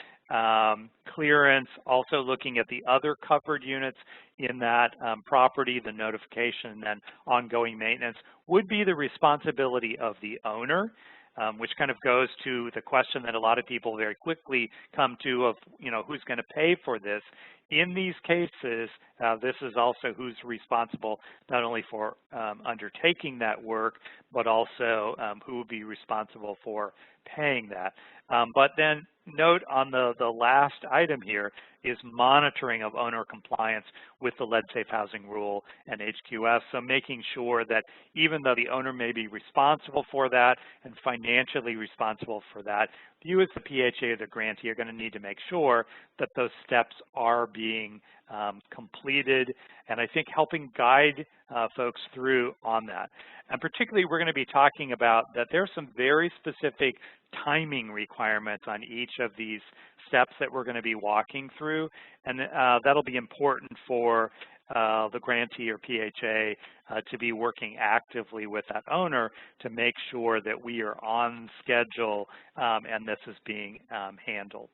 clearance, also looking at the other covered units in that property, the notification, and then ongoing maintenance would be the responsibility of the owner. Which kind of goes to the question that a lot of people very quickly come to of, who's going to pay for this. In these cases, this is also who's responsible not only for undertaking that work, but also who will be responsible for paying that. But then note on the last item here is monitoring of owner compliance with the lead safe housing rule and HQF. So making sure that even though the owner may be responsible for that and financially responsible for that, you as the PHA or the grantee are going to need to make sure that those steps are being completed, and I think helping guide folks through on that. And particularly, we're going to be talking about that there's some very specific timing requirements on each of these steps that we're going to be walking through, and that'll be important for the grantee or PHA to be working actively with that owner to make sure that we are on schedule and this is being handled.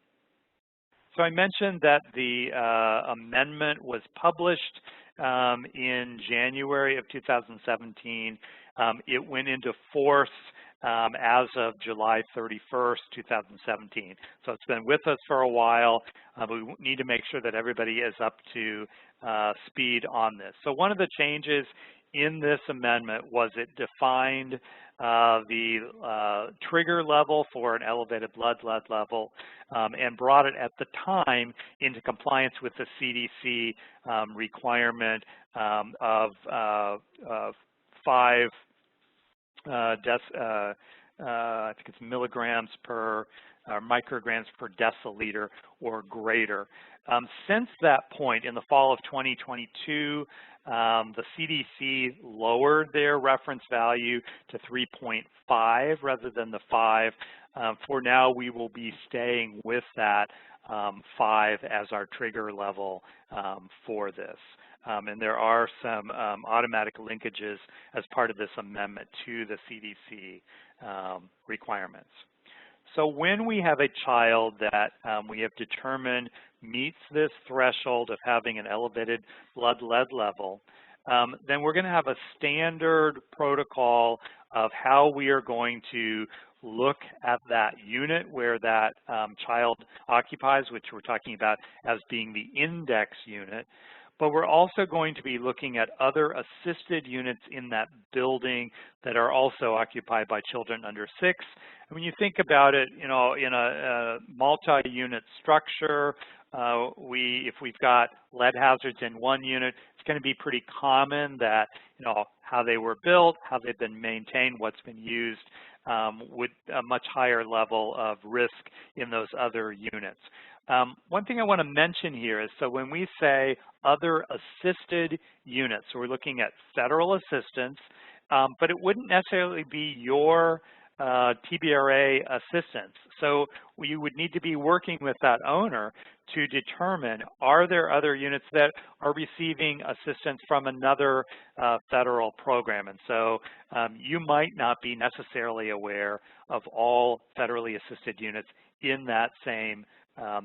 So I mentioned that the amendment was published in January of 2017. It went into force as of July 31st, 2017. So it's been with us for a while, but we need to make sure that everybody is up to speed on this. So one of the changes in this amendment was it defined the trigger level for an elevated blood lead level and brought it at the time into compliance with the CDC requirement of 5 I think it's milligrams per micrograms per deciliter or greater. Since that point, in the fall of 2022, the CDC lowered their reference value to 3.5 rather than the 5. For now, we will be staying with that 5 as our trigger level for this. And there are some automatic linkages as part of this amendment to the CDC requirements. So when we have a child that we have determined meets this threshold of having an elevated blood lead level, then we're going to have a standard protocol of how we are going to look at that unit where that child occupies, which we're talking about as being the index unit. But we're also going to be looking at other assisted units in that building that are also occupied by children under 6. And when you think about it, in a multi-unit structure if we've got lead hazards in one unit, it's going to be pretty common that, how they were built, how they've been maintained, what's been used, with a much higher level of risk in those other units. One thing I want to mention here is, so when we say other assisted units, so we're looking at federal assistance, but it wouldn't necessarily be your TBRA assistance. So you would need to be working with that owner to determine, are there other units that are receiving assistance from another federal program? And so you might not be necessarily aware of all federally assisted units in that same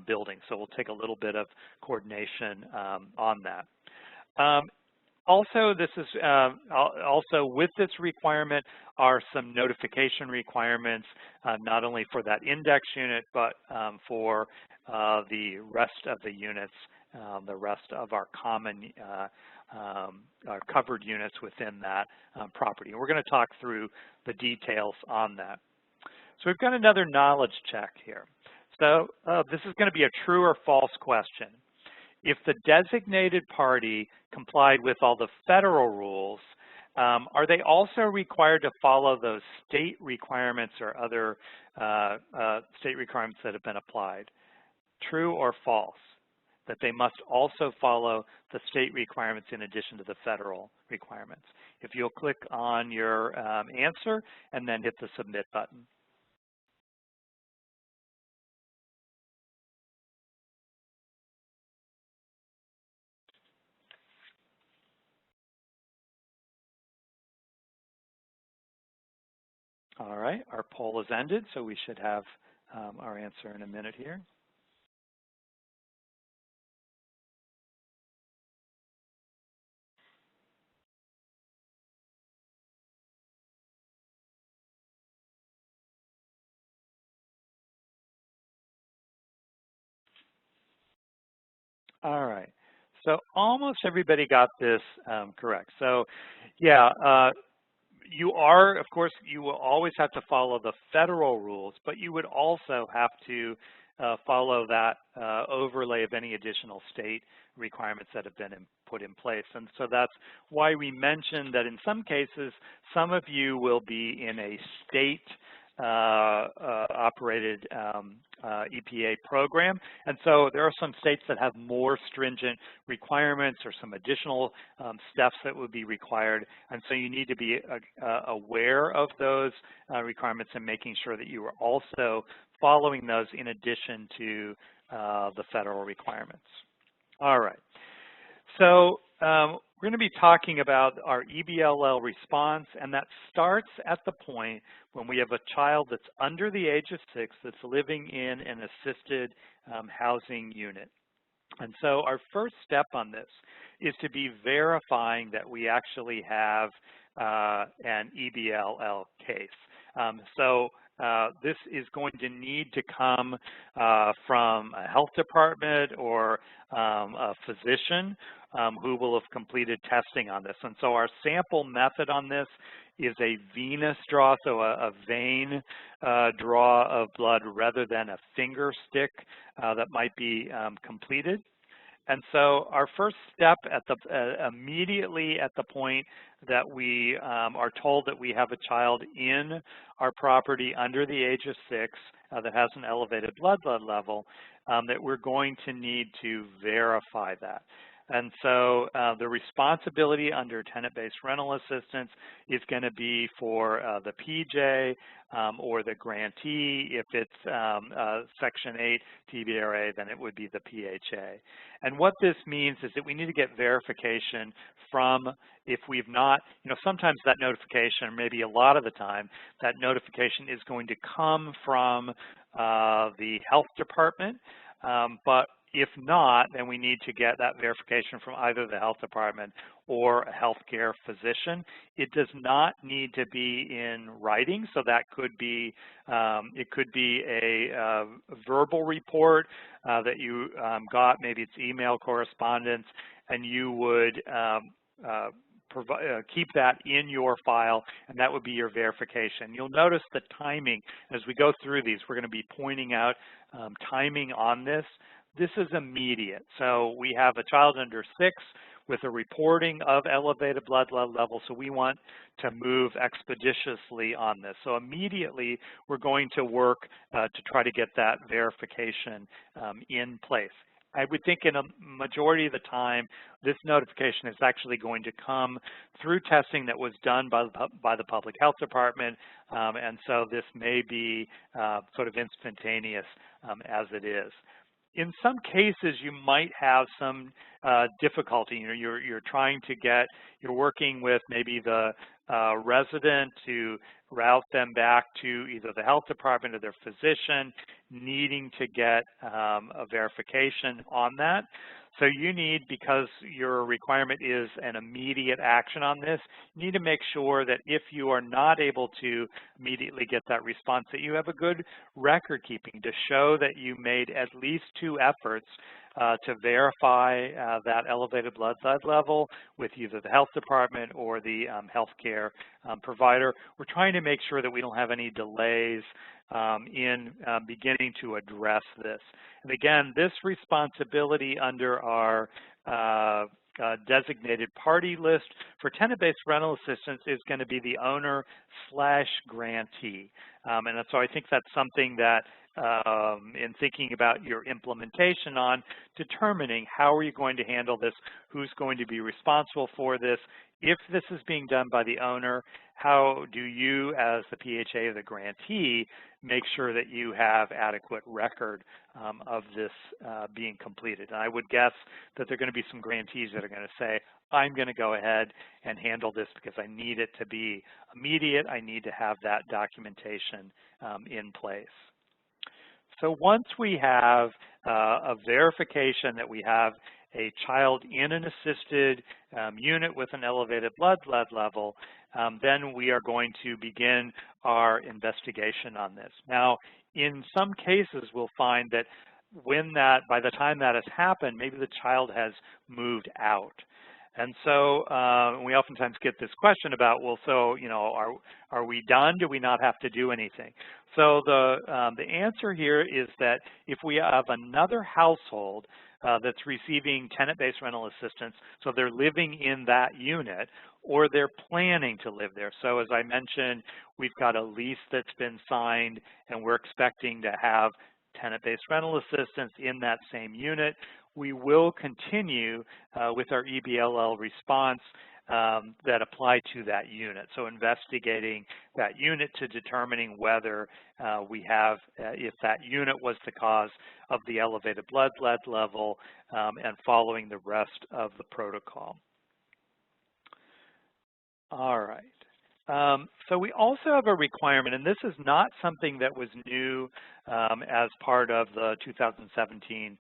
building. So we'll take a little bit of coordination on that. Also, this is also with this requirement are some notification requirements, not only for that index unit, but for the rest of the units, the rest of our common our covered units within that property. And we're going to talk through the details on that. So we've got another knowledge check here. So this is going to be a true or false question. If the designated party complied with all the federal rules, are they also required to follow those state requirements or other state requirements that have been applied? True or false? That they must also follow the state requirements in addition to the federal requirements. If you'll click on your answer and then hit the submit button. All right, our poll is ended, so we should have our answer in a minute here. All right, so almost everybody got this correct. So yeah, you are, of course, you will always have to follow the federal rules, but you would also have to follow that overlay of any additional state requirements that have been put in place. And so that's why we mentioned that in some cases, some of you will be in a state operated EPA program. And so there are some states that have more stringent requirements or some additional steps that would be required. And so you need to be aware of those requirements and making sure that you are also following those in addition to the federal requirements. All right. So we're going to be talking about our EBLL response, and that starts at the point when we have a child that's under the age of 6 that's living in an assisted housing unit. And so our first step on this is to be verifying that we actually have an EBLL case. This is going to need to come from a health department or a physician who will have completed testing on this. And so our sample method on this is a venous draw, so a vein draw of blood rather than a finger stick that might be completed. And so our first step at the immediately at the point that we are told that we have a child in our property under the age of 6 that has an elevated blood level, that we're going to need to verify that. And so the responsibility under tenant-based rental assistance is going to be for the PJ or the grantee. If it's Section 8 TBRA, then it would be the PHA. And what this means is that we need to get verification from, if we've not, sometimes that notification, or maybe a lot of the time, that notification is going to come from the health department, but if not, then we need to get that verification from either the health department or a healthcare physician. It does not need to be in writing, so that could be, it could be a verbal report that you got, maybe it's email correspondence, and you would keep that in your file, and that would be your verification. You'll notice the timing as we go through these. We're going to be pointing out timing on this. this is immediate. So we have a child under 6 with a reporting of elevated blood level, so we want to move expeditiously on this. So immediately, we're going to work to try to get that verification in place. I would think in a majority of the time, this notification is actually going to come through testing that was done by the public health department, and so this may be sort of instantaneous as it is. In some cases, you might have some difficulty. You know, you're trying to you're working with maybe the resident to route them back to either the health department or their physician, needing to get a verification on that. So you need, because your requirement is an immediate action on this, you need to make sure that if you are not able to immediately get that response, that you have a good record keeping to show that you made at least 2 efforts to verify that elevated blood level with either the health department or the healthcare provider. We're trying to make sure that we don't have any delays in beginning to address this. And again, this responsibility under our designated party list for tenant-based rental assistance is going to be the owner/grantee. And so I think that's something that in thinking about your implementation on determining how are you going to handle this, who's going to be responsible for this. If this is being done by the owner, how do you as the PHA or the grantee make sure that you have adequate record of this being completed? And I would guess that there are going to be some grantees that are going to say, I'm going to go ahead and handle this because I need it to be immediate. I need to have that documentation in place. So once we have a verification that we have a child in an assisted unit with an elevated blood level, then we are going to begin our investigation on this. Now, in some cases, we'll find that by the time that has happened, maybe the child has moved out. And so we oftentimes get this question about, well, so, you know, are we done? Do we not have to do anything? So the answer here is that if we have another household that's receiving tenant-based rental assistance, so they're living in that unit, or they're planning to live there. So as I mentioned, we've got a lease that's been signed, and we're expecting to have tenant-based rental assistance in that same unit. We will continue with our EBLL response that apply to that unit. So investigating that unit to determining whether we have, if that unit was the cause of the elevated blood level, and following the rest of the protocol. All right. So we also have a requirement, and this is not something that was new as part of the 2017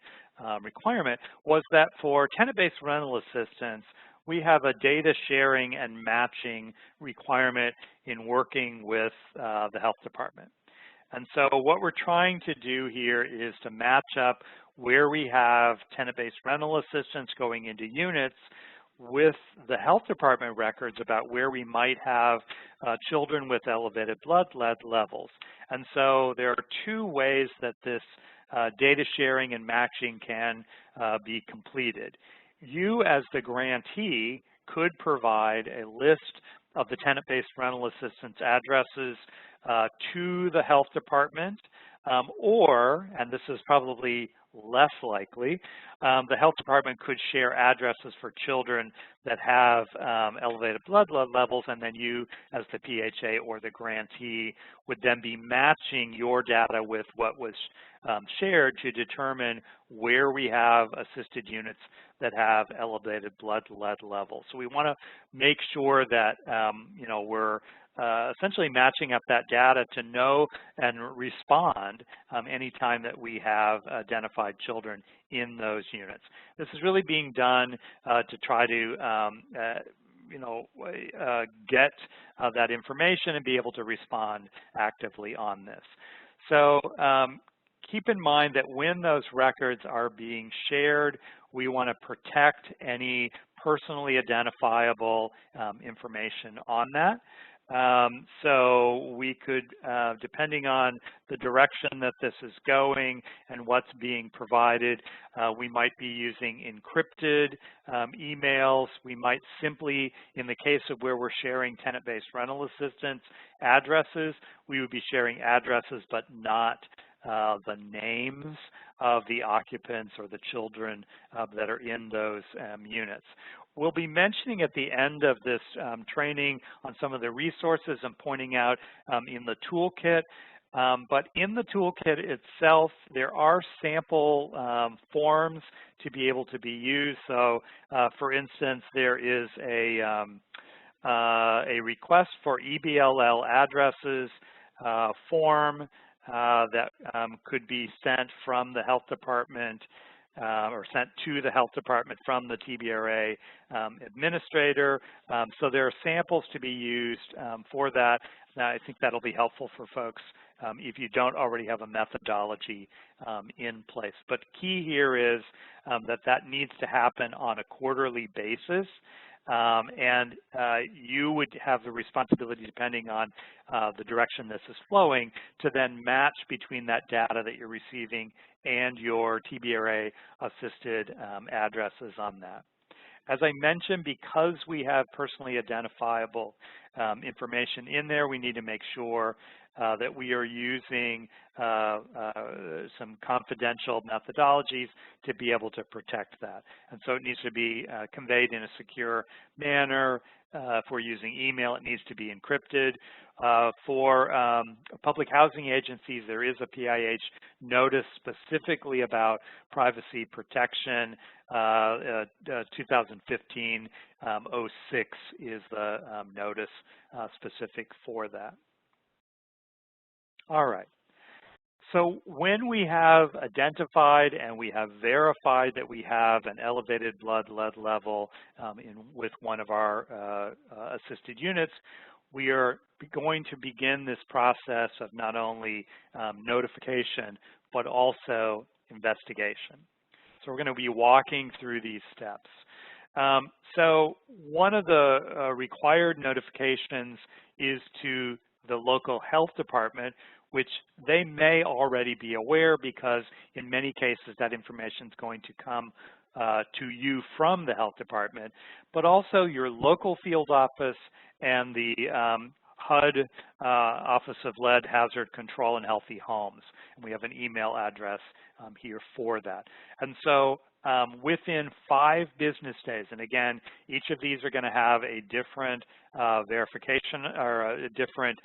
requirement, was that for tenant-based rental assistance, we have a data sharing and matching requirement in working with the health department. And so what we're trying to do here is to match up where we have tenant-based rental assistance going into units with the health department records about where we might have children with elevated blood levels. And so there are 2 ways that this data sharing and matching can be completed. You, as the grantee, could provide a list of the tenant-based rental assistance addresses to the health department, or, and this is probably less likely, the health department could share addresses for children that have elevated blood levels, and then you, as the PHA or the grantee, would then be matching your data with what was shared to determine where we have assisted units that have elevated blood levels. So we want to make sure that you know, we're essentially matching up that data to know and respond anytime that we have identified children in those units. This is really being done to try to you know, get that information and be able to respond actively on this. So keep in mind that when those records are being shared, we want to protect any personally identifiable information on that. So we could, depending on the direction that this is going and what's being provided, we might be using encrypted emails. We might simply, in the case of where we're sharing tenant-based rental assistance addresses, we would be sharing addresses but not the names of the occupants or the children that are in those units. We'll be mentioning at the end of this training on some of the resources and pointing out in the toolkit. But in the toolkit itself, there are sample forms to be able to be used. So, for instance, there is a request for EBLL addresses form that could be sent from the health department or sent to the health department from the TBRA administrator. So there are samples to be used for that. Now, I think that'll be helpful for folks if you don't already have a methodology in place. But key here is that needs to happen on a quarterly basis. And you would have the responsibility, depending on the direction this is flowing, to then match between that data that you're receiving and your TBRA-assisted addresses on that. As I mentioned, because we have personally identifiable information in there, we need to make sure that we are using some confidential methodologies to be able to protect that. And so it needs to be conveyed in a secure manner. If we're using email, it needs to be encrypted. For public housing agencies, there is a PIH notice specifically about privacy protection. 2015-06 is the notice specific for that. All right. So when we have identified and we have verified that we have an elevated blood lead level with one of our assisted units, we are going to begin this process of not only notification, but also investigation. So we're going to be walking through these steps. So one of the required notifications is to the local health department, which they may already be aware because in many cases that information is going to come to you from the health department, but also your local field office and the HUD, Office of Lead Hazard Control and Healthy Homes. And we have an email address here for that. And so within 5 business days, and again, each of these are going to have a different verification or a different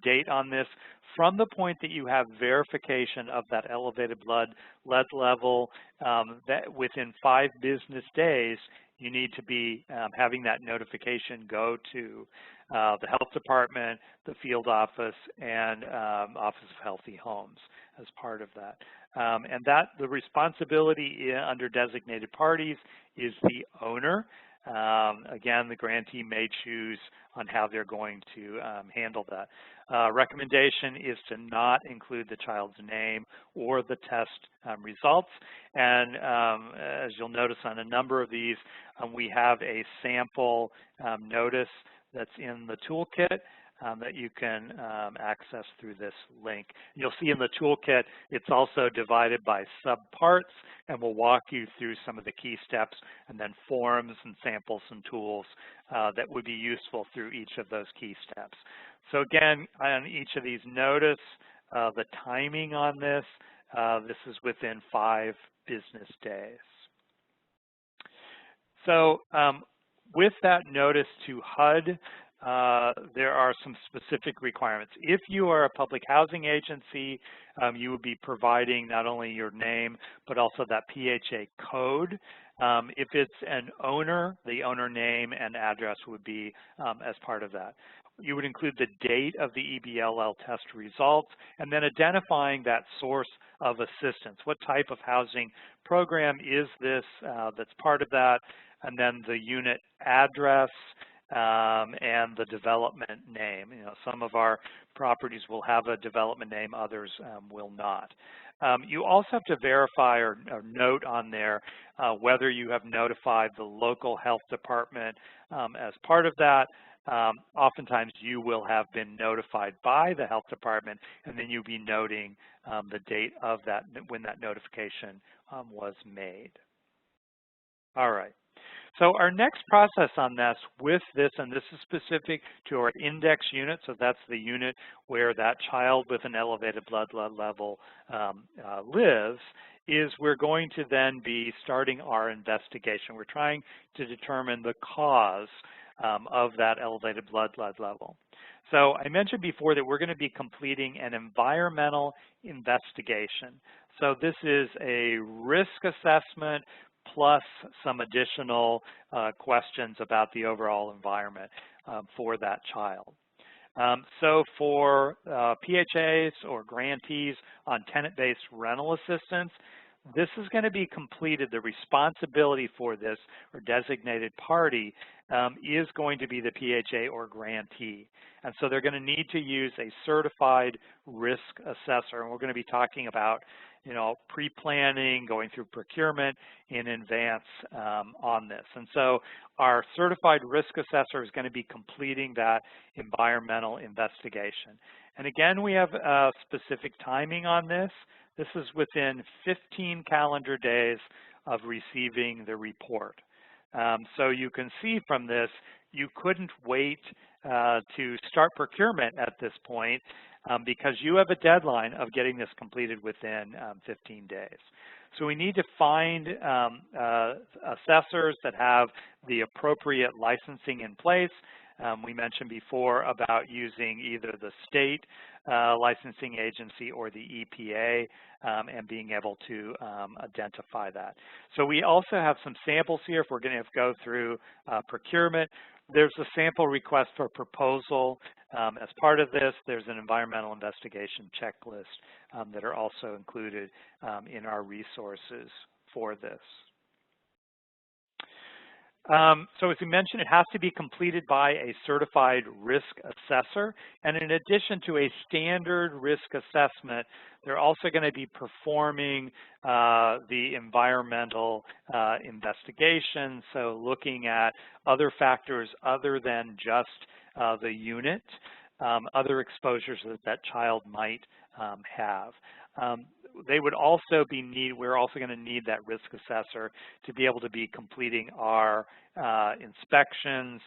date on this. From the point that you have verification of that elevated blood lead level, that within 5 business days, you need to be having that notification go to the health department, the field office, and Office of Healthy Homes as part of that. And that the responsibility under designated parties is the owner. Again, the grantee may choose on how they're going to handle that. Recommendation is to not include the child's name or the test results. And as you'll notice on a number of these, we have a sample notice that's in the toolkit that you can access through this link. You'll see in the toolkit, it's also divided by subparts, and we'll walk you through some of the key steps and then forms and samples and tools that would be useful through each of those key steps. So again, on each of these notice, the timing on this, this is within 5 business days. So with that notice to HUD, there are some specific requirements. If you are a public housing agency, you would be providing not only your name, but also that PHA code. If it's an owner, the owner name and address would be as part of that. You would include the date of the EBLL test results, and then identifying that source of assistance. What type of housing program is this that's part of that? And then the unit address, and the development name. You know, some of our properties will have a development name, others will not. You also have to verify or note on there whether you have notified the local health department as part of that. oftentimes you will have been notified by the health department, and then you'll be noting the date of that, when that notification was made. All right. So our next process on this, and this is specific to our index unit, so that's the unit where that child with an elevated blood level lives, is we're going to then be starting our investigation. We're trying to determine the cause of that elevated blood level. So I mentioned before that we're going to be completing an environmental investigation. So this is a risk assessment plus some additional questions about the overall environment for that child. So for PHAs or grantees on tenant-based rental assistance, this is going to be completed. The responsibility for this, or designated party, is going to be the PHA or grantee. And so they're going to need to use a certified risk assessor. And we're going to be talking about, you know, pre-planning, going through procurement in advance on this. And so our certified risk assessor is going to be completing that environmental investigation. And again, we have specific timing on this. This is within 15 calendar days of receiving the report. So you can see from this, you couldn't wait to start procurement at this point because you have a deadline of getting this completed within 15 days. So we need to find assessors that have the appropriate licensing in place. We mentioned before about using either the state licensing agency or the EPA and being able to identify that. So we also have some samples here if we're going to go through procurement. There's a sample request for proposal. As part of this, there's an environmental investigation checklist that are also included in our resources for this. So as we mentioned, it has to be completed by a certified risk assessor. And in addition to a standard risk assessment, they're also going to be performing the environmental investigation. So looking at other factors other than just the unit, other exposures that that child might have. They would also be we're also going to need that risk assessor to be able to be completing our inspections.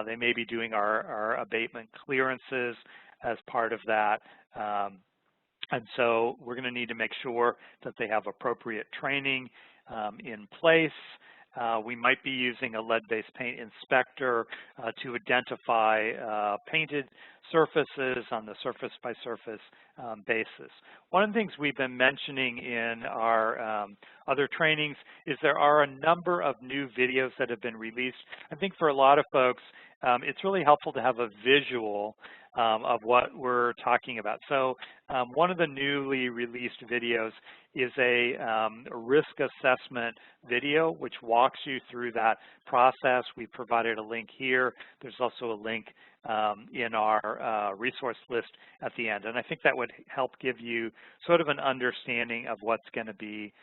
They may be doing our abatement clearances as part of that. And so we're going to need to make sure that they have appropriate training in place. We might be using a lead-based paint inspector to identify painted surfaces on the surface-by-surface basis. One of the things we've been mentioning in our other trainings is there are a number of new videos that have been released. I think for a lot of folks, it's really helpful to have a visual of what we're talking about. So one of the newly released videos is a risk assessment video which walks you through that process. We provided a link here. There's also a link in our resource list at the end. And I think that would help give you sort of an understanding of what's going to be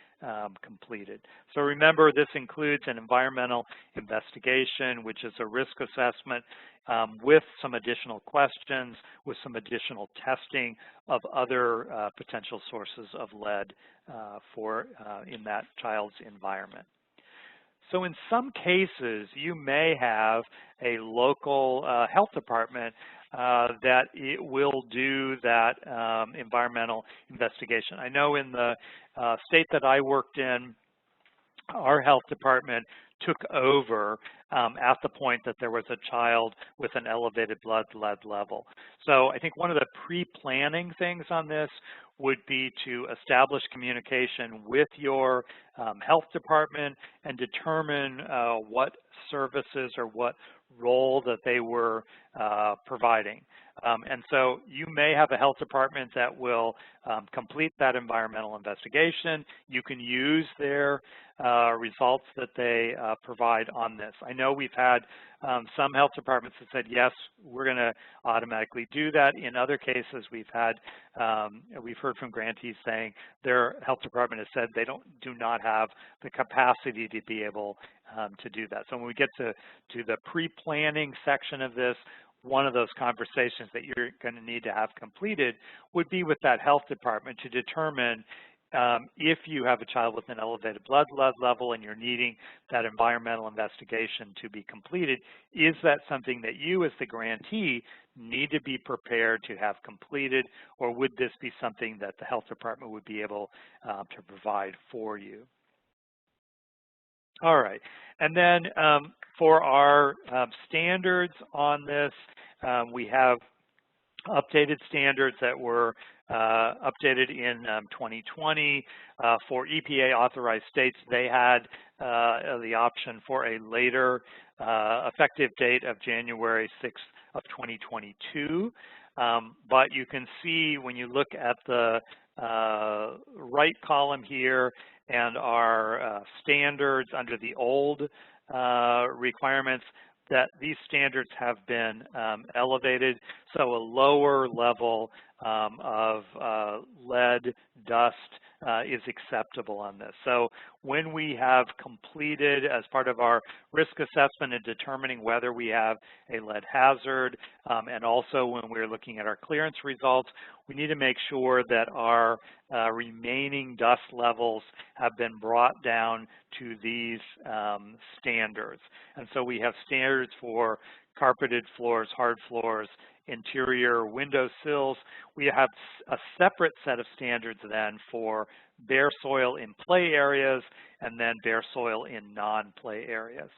completed. So remember, this includes an environmental investigation, which is a risk assessment with some additional questions, with some additional testing of other potential sources of lead in that child's environment. So in some cases, you may have a local health department that it will do that environmental investigation. I know in the state that I worked in, our health department took over at the point that there was a child with an elevated blood lead level. So I think one of the pre-planning things on this would be to establish communication with your health department and determine what services or what role that they were providing. And so you may have a health department that will complete that environmental investigation. You can use their results that they provide on this. I know we've had some health departments that said, yes, we're going to automatically do that. In other cases, we've heard from grantees saying their health department has said they do not have the capacity to be able to do that. So when we get to the pre-planning section of this, one of those conversations that you're going to need to have completed would be with that health department to determine if you have a child with an elevated blood level and you're needing that environmental investigation to be completed, is that something that you as the grantee need to be prepared to have completed, or would this be something that the health department would be able to provide for you? All right, and then for our standards on this, we have updated standards that were updated in 2020. For EPA authorized states, they had the option for a later effective date of January 6th of 2022. But you can see when you look at the right column here and our standards under the old requirements, that these standards have been elevated, so a lower level of lead, dust is acceptable on this. So when we have completed, as part of our risk assessment and determining whether we have a lead hazard, and also when we're looking at our clearance results, we need to make sure that our remaining dust levels have been brought down to these standards. And so we have standards for carpeted floors, hard floors, interior window sills. We have a separate set of standards then for bare soil in play areas and then bare soil in non-play areas.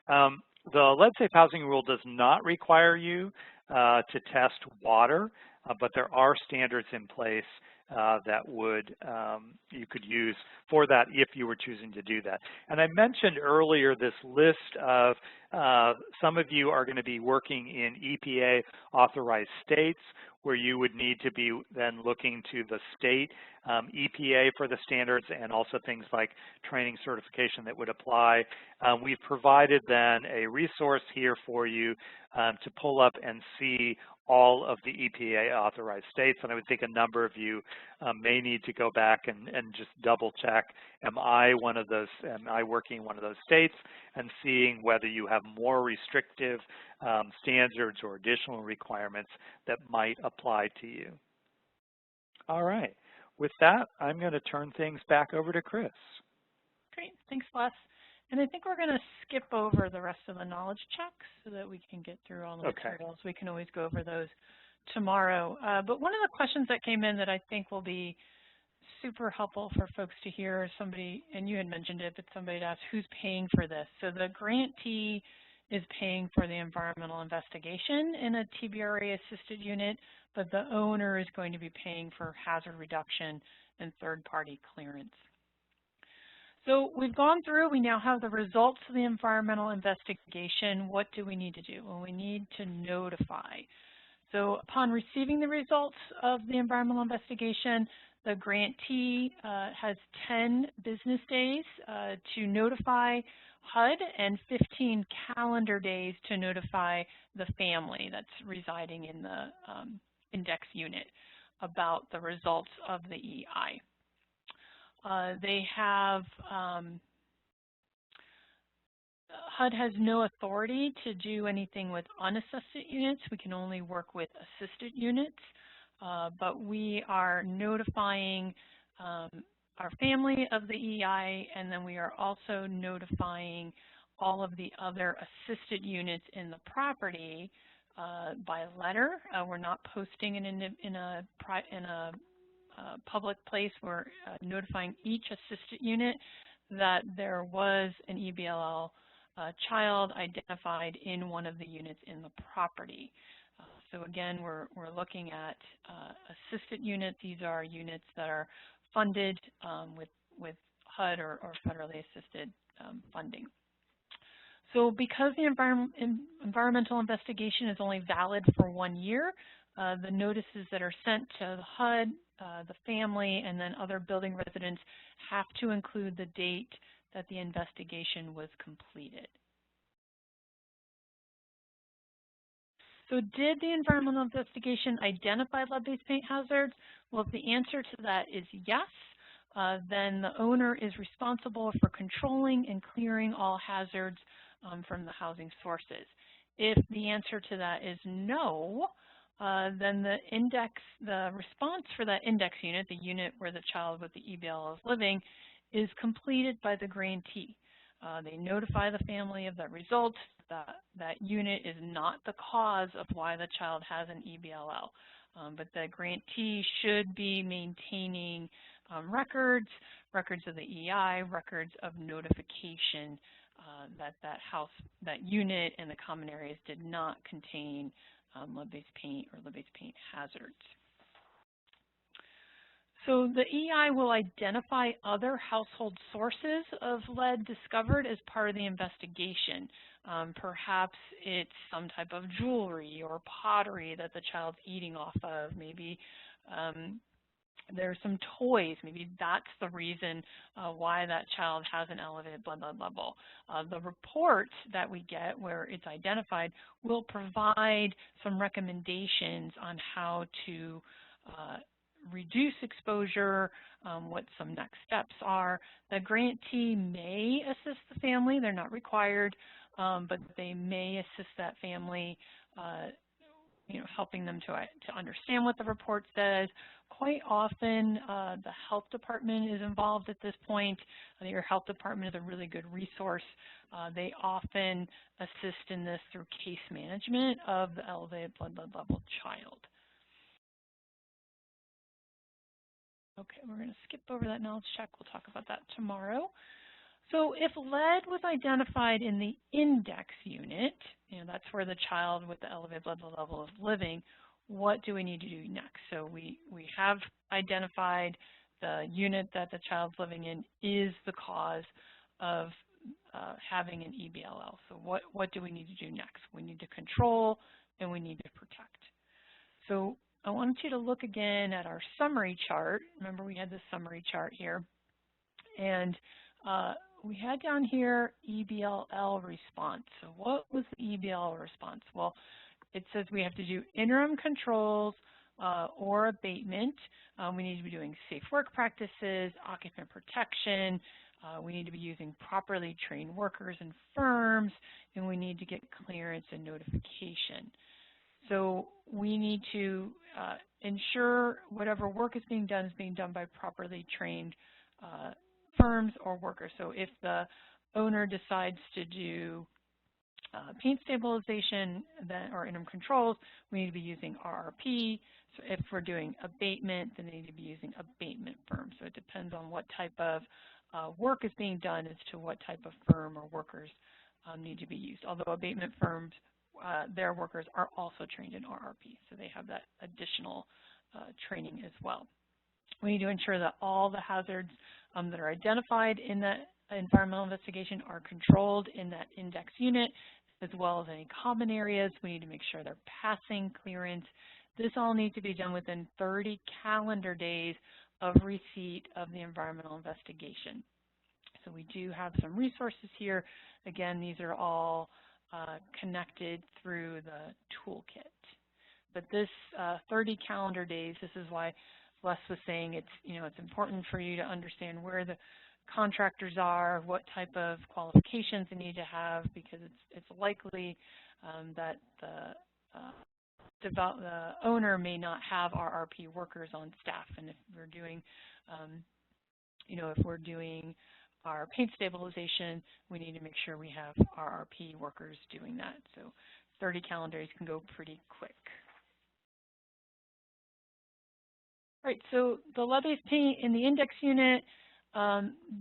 The lead safe housing rule does not require you to test water, but there are standards in place that you could use for that if you were choosing to do that. And I mentioned earlier this list of some of you are going to be working in EPA authorized states where you would need to be then looking to the state EPA for the standards and also things like training certification that would apply. We've provided then a resource here for you to pull up and see all of the EPA authorized states, and I would think a number of you may need to go back and just double check, am I working in one of those states, and seeing whether you have more restrictive standards or additional requirements that might apply to you. All right, with that, I'm going to turn things back over to Chris. Great, thanks Les. And I think we're going to skip over the rest of the knowledge checks so that we can get through all the materials. We can always go over those tomorrow. But one of the questions that came in that I think will be super helpful for folks to hear is somebody, and you had mentioned it, but somebody asked, who's paying for this? So the grantee is paying for the environmental investigation in a TBRA-assisted unit, but the owner is going to be paying for hazard reduction and third-party clearance. So we've gone through, we now have the results of the environmental investigation. What do we need to do? Well, we need to notify. So upon receiving the results of the environmental investigation, the grantee has 10 business days to notify HUD and 15 calendar days to notify the family that's residing in the index unit about the results of the EI. They have, HUD has no authority to do anything with unassisted units. We can only work with assisted units, but we are notifying our family of the EI, and then we are also notifying all of the other assisted units in the property by letter. We're not posting it in a public place. We're notifying each assisted unit that there was an EBLL child identified in one of the units in the property. So again, we're looking at assisted units. These are units that are funded with HUD or federally assisted funding. So because the environmental investigation is only valid for 1 year, the notices that are sent to the HUD, the family, and then other building residents have to include the date that the investigation was completed. So did the environmental investigation identify lead-based paint hazards? Well, if the answer to that is yes, then the owner is responsible for controlling and clearing all hazards from the housing sources. If the answer to that is no, then the response for that index unit, the unit where the child with the EBLL is living, is completed by the grantee. They notify the family of that result. That unit is not the cause of why the child has an EBLL, but the grantee should be maintaining records of the EI, records of notification that unit and the common areas did not contain lead-based paint or lead-based paint hazards. So the EI will identify other household sources of lead discovered as part of the investigation. Perhaps it's some type of jewelry or pottery that the child's eating off of. Maybe there's some toys. Maybe that's the reason why that child has an elevated blood lead level. The report that we get where it's identified will provide some recommendations on how to reduce exposure, what some next steps are. The grantee may assist the family. They're not required, but they may assist that family, helping them to understand what the report says. Quite often, the health department is involved at this point. Your health department is a really good resource. They often assist in this through case management of the elevated blood lead level child. Okay, we're going to skip over that knowledge check. We'll talk about that tomorrow. So if lead was identified in the index unit, that's where the child with the elevated blood level is living, what do we need to do next? So we have identified the unit that the child's living in is the cause of having an EBLL. So what do we need to do next? We need to control and we need to protect. So I want you to look again at our summary chart. Remember, we had this summary chart here. And we had down here EBLL response. So what was the EBLL response? Well, it says we have to do interim controls or abatement. We need to be doing safe work practices, occupant protection. We need to be using properly trained workers and firms, and we need to get clearance and notification. So we need to ensure whatever work is being done by properly trained firms or workers. So if the owner decides to do paint stabilization or interim controls, we need to be using RRP. So if we're doing abatement, then they need to be using abatement firms. So it depends on what type of work is being done as to what type of firm or workers need to be used. Although abatement firms, their workers are also trained in RRP, so they have that additional training as well. We need to ensure that all the hazards that are identified in that environmental investigation are controlled in that index unit, as well as any common areas. We need to make sure they're passing clearance. This all needs to be done within 30 calendar days of receipt of the environmental investigation. So we do have some resources here. Again, these are all connected through the toolkit. But this 30 calendar days, this is why Les was saying it's important for you to understand where the contractors are, what type of qualifications they need to have, because it's likely that the owner may not have RRP workers on staff, and if we're doing, if we're doing our paint stabilization, we need to make sure we have RRP workers doing that. So 30 calendar days can go pretty quick. All right, so the lead-based paint in the index unit,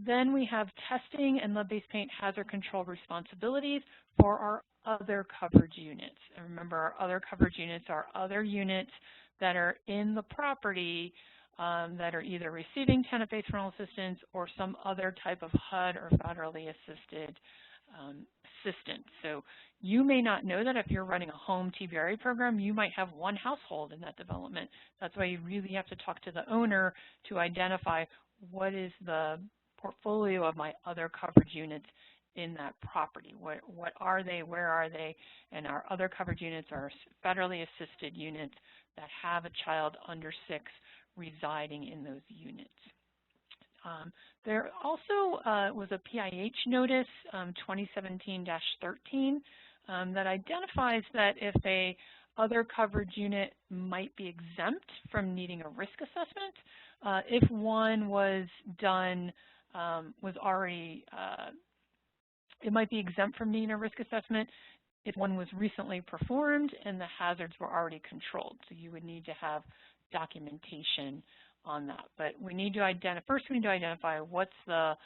then we have testing and lead-based paint hazard control responsibilities for our other coverage units. And remember, our other coverage units are other units that are in the property that are either receiving tenant-based rental assistance or some other type of HUD or federally assisted assistance. So you may not know that if you're running a home TBRA program, you might have one household in that development. That's why you really have to talk to the owner to identify what is the portfolio of my other coverage units in that property. What are they, where are they, and our other coverage units are federally assisted units that have a child under 6 residing in those units. There also was a PIH notice, 2017-13, that identifies that if a other coverage unit might be exempt from needing a risk assessment, if one was done, it might be exempt from needing a risk assessment if one was recently performed and the hazards were already controlled. So you would need to have documentation on that. But we need to identify what's the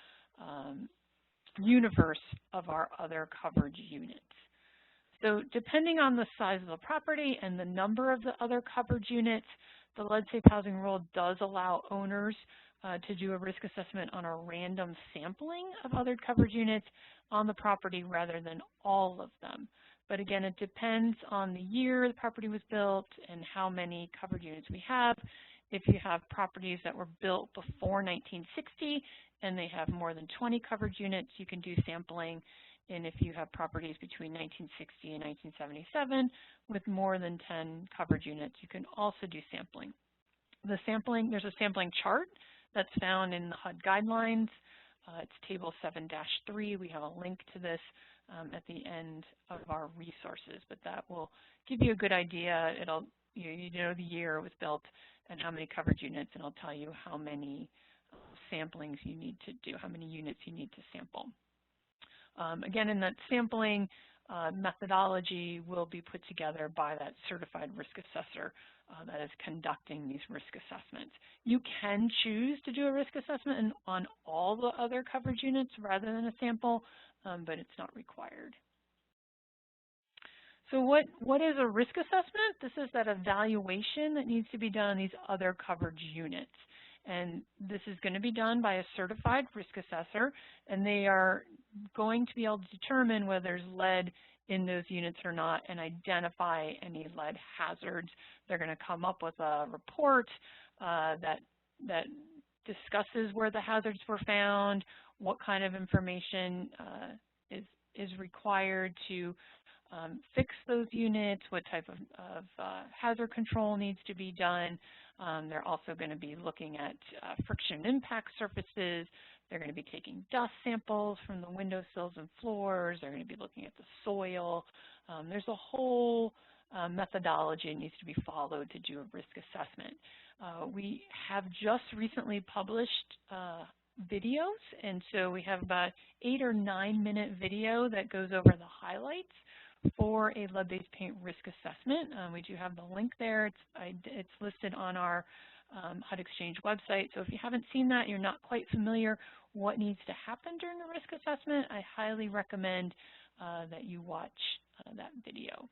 universe of our other coverage units. So depending on the size of the property and the number of the other coverage units, the Lead Safe Housing Rule does allow owners to do a risk assessment on a random sampling of other coverage units on the property rather than all of them. But again, it depends on the year the property was built and how many coverage units we have. If you have properties that were built before 1960 and they have more than 20 coverage units, you can do sampling. And if you have properties between 1960 and 1977 with more than 10 coverage units, you can also do sampling. There's a sampling chart that's found in the HUD guidelines. It's table 7-3. We have a link to this at the end of our resources, but that will give you a good idea. You know the year it was built and how many coverage units, and it'll tell you how many samplings you need to do, how many units you need to sample. Again, in that sampling methodology will be put together by that certified risk assessor that is conducting these risk assessments. You can choose to do a risk assessment on all the other coverage units rather than a sample, but it's not required. So what is a risk assessment? This is that evaluation that needs to be done on these other coverage units. And this is going to be done by a certified risk assessor, and they are going to be able to determine whether there's lead in those units or not and identify any lead hazards. They're going to come up with a report that discusses where the hazards were found, what kind of information is required to fix those units, what type of hazard control needs to be done. They're also going to be looking at friction impact surfaces. They're going to be taking dust samples from the windowsills and floors. They're going to be looking at the soil. There's a whole methodology that needs to be followed to do a risk assessment. We have just recently published videos, and so we have about 8 or 9 minute video that goes over the highlights for a lead-based paint risk assessment. We do have the link there. It's listed on our HUD Exchange website. So if you haven't seen that, you're not quite familiar what needs to happen during the risk assessment, I highly recommend that you watch that video.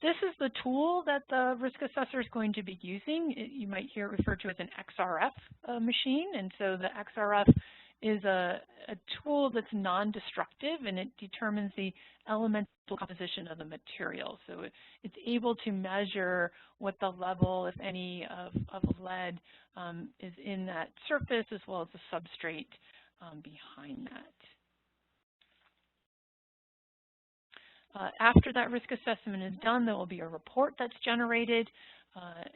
This is the tool that the risk assessor is going to be using. You might hear it referred to as an XRF machine, and so the XRF is a tool that's non-destructive, and it determines the elemental composition of the material. So it's able to measure what the level, if any, of lead is in that surface, as well as the substrate behind that. After that risk assessment is done, there will be a report that's generated,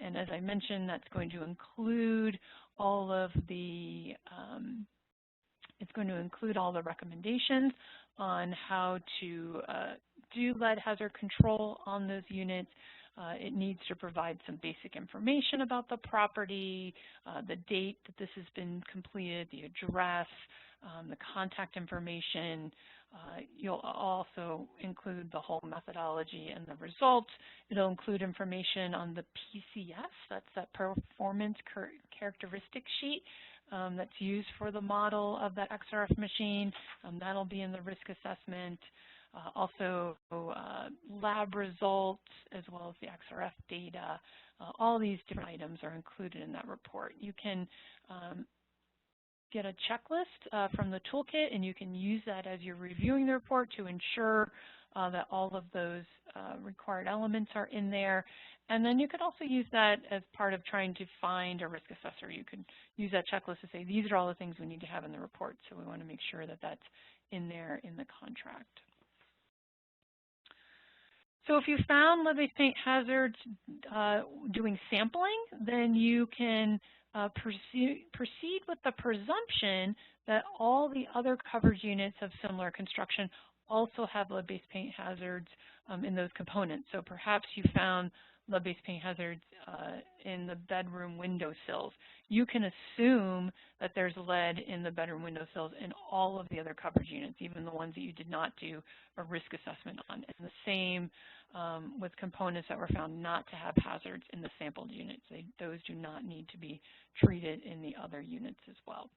and as I mentioned, that's going to include all of the recommendations on how to do lead hazard control on those units. It needs to provide some basic information about the property, the date that this has been completed, the address, the contact information. You'll also include the whole methodology and the results. It'll include information on the PCS, that's that performance characteristic sheet that's used for the model of that XRF machine. That'll be in the risk assessment. Also lab results, as well as the XRF data. All these different items are included in that report. You can get a checklist from the toolkit, and you can use that as you're reviewing the report to ensure that all of those required elements are in there. And then you could also use that as part of trying to find a risk assessor. You could use that checklist to say, these are all the things we need to have in the report, so we want to make sure that that's in there in the contract. So if you found lead-based paint hazards doing sampling, then you can proceed with the presumption that all the other coverage units of similar construction also have lead-based paint hazards in those components. So perhaps you found lead-based paint hazards in the bedroom windowsills. You can assume that there's lead in the bedroom windowsills in all of the other coverage units, even the ones that you did not do a risk assessment on. And the same with components that were found not to have hazards in the sampled units. Those do not need to be treated in the other units as well.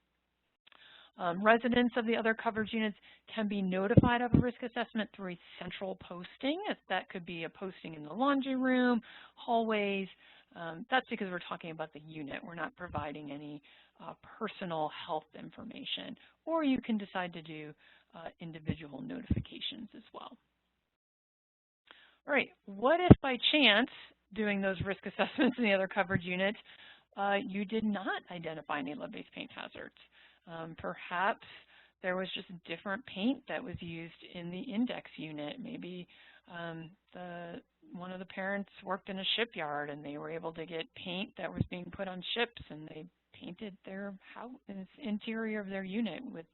Residents of the other coverage units can be notified of a risk assessment through a central posting. That could be a posting in the laundry room, hallways. That's because we're talking about the unit. We're not providing any personal health information. Or you can decide to do individual notifications as well. All right, what if by chance, doing those risk assessments in the other coverage units, you did not identify any lead-based paint hazards? Perhaps there was just different paint that was used in the index unit. Maybe one of the parents worked in a shipyard and they were able to get paint that was being put on ships, and they painted their house, interior of their unit with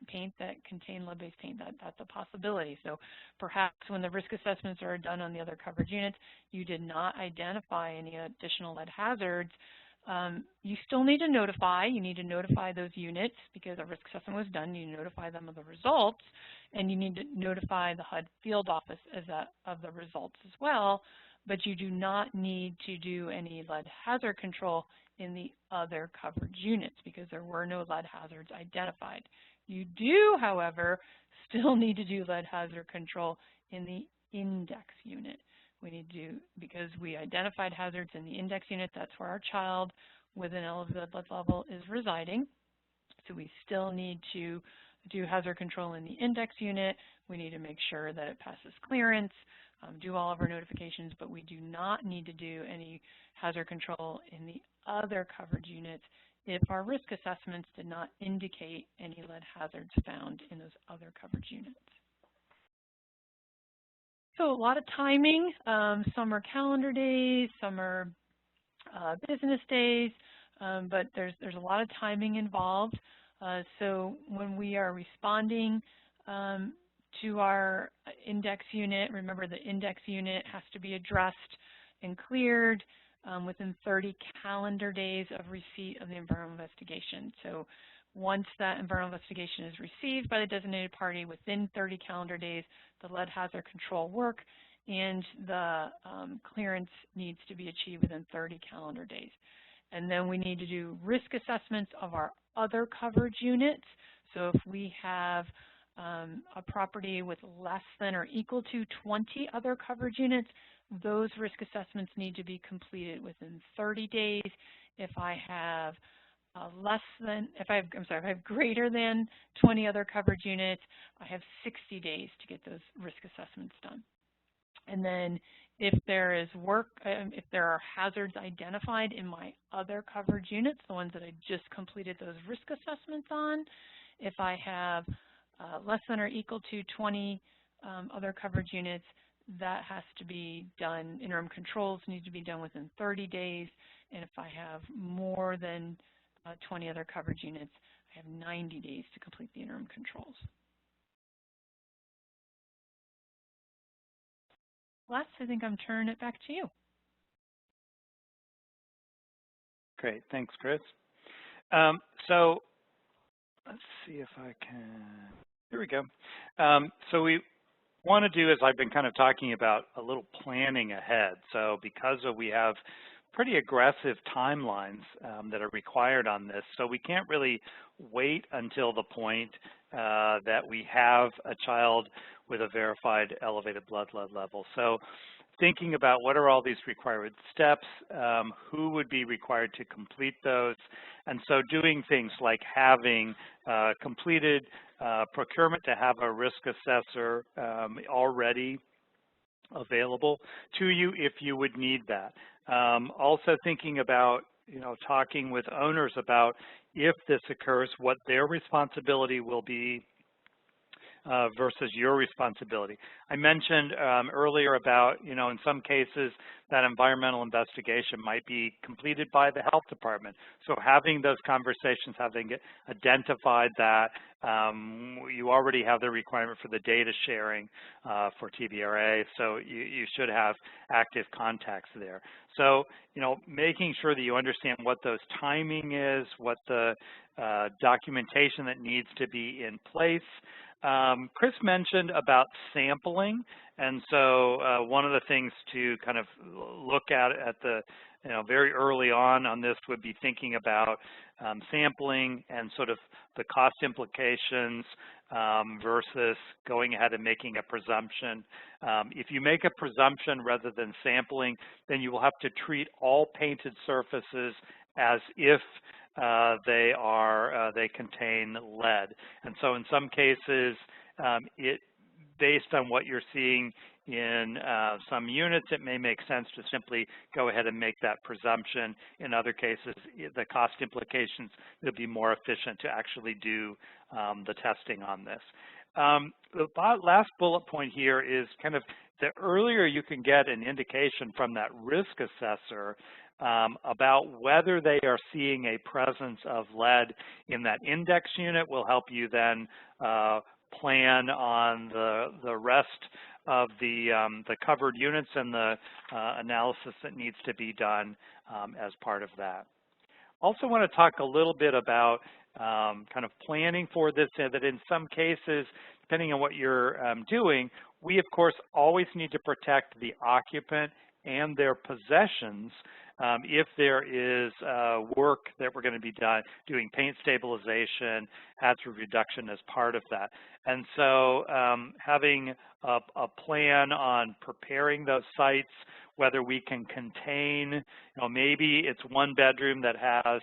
paint that contained lead-based paint. That's a possibility. So perhaps when the risk assessments are done on the other coverage units, you did not identify any additional lead hazards. You still need to notify. You need to notify those units because a risk assessment was done. You notify them of the results, and you need to notify the HUD field office of the results as well. But you do not need to do any lead hazard control in the other coverage units because there were no lead hazards identified. You do, however, still need to do lead hazard control in the index unit. We need to, because we identified hazards in the index unit, that's where our child with an elevated lead level is residing. So we still need to do hazard control in the index unit. We need to make sure that it passes clearance, do all of our notifications, but we do not need to do any hazard control in the other coverage units if our risk assessments did not indicate any lead hazards found in those other coverage units. So a lot of timing. Some are calendar days, some are business days, but there's a lot of timing involved. So when we are responding to our index unit, remember the index unit has to be addressed and cleared within 30 calendar days of receipt of the environmental investigation. So once that environmental investigation is received by the designated party, within 30 calendar days, the lead hazard control work and the clearance needs to be achieved within 30 calendar days. And then we need to do risk assessments of our other coverage units. So if we have a property with less than or equal to 20 other coverage units, those risk assessments need to be completed within 30 days. If I have if I have greater than 20 other coverage units, I have 60 days to get those risk assessments done. And then if there is if there are hazards identified in my other coverage units, the ones that I just completed those risk assessments on, if I have less than or equal to 20 other coverage units, that has to be done. Interim controls need to be done within 30 days. And if I have more than 20 other coverage units, I have 90 days to complete the interim controls. Les, I think I'm turning it back to you. Great, thanks, Chris. So let's see if I can, here we go. So we want to do, as I've been kind of talking about, a little planning ahead. So because we have pretty aggressive timelines that are required on this, so we can't really wait until the point that we have a child with a verified elevated blood lead level. So thinking about what are all these required steps, who would be required to complete those, and so doing things like having completed procurement to have a risk assessor already available to you if you would need that. Also thinking about, talking with owners about if this occurs, what their responsibility will be versus your responsibility. I mentioned earlier about, in some cases that environmental investigation might be completed by the health department. So having those conversations, having identified that you already have the requirement for the data sharing for TBRA, so you should have active contacts there. So, making sure that you understand what those timing is, what the documentation that needs to be in place. Chris mentioned about sampling, and so one of the things to kind of look at the very early on this would be thinking about sampling and sort of the cost implications versus going ahead and making a presumption. If you make a presumption rather than sampling, then you will have to treat all painted surfaces as if they contain lead. And so in some cases, based on what you're seeing in some units, it may make sense to simply go ahead and make that presumption. In other cases, the cost implications will be more efficient to actually do the testing on this. The last bullet point here is kind of the earlier you can get an indication from that risk assessor about whether they are seeing a presence of lead in that index unit will help you then plan on the rest of the covered units and the analysis that needs to be done as part of that. Also want to talk a little bit about kind of planning for this, that in some cases, depending on what you're doing, we of course always need to protect the occupant and their possessions if there is work that we're going to be doing paint stabilization, hazard reduction as part of that. And so having a plan on preparing those sites, whether we can contain, maybe it's one bedroom that has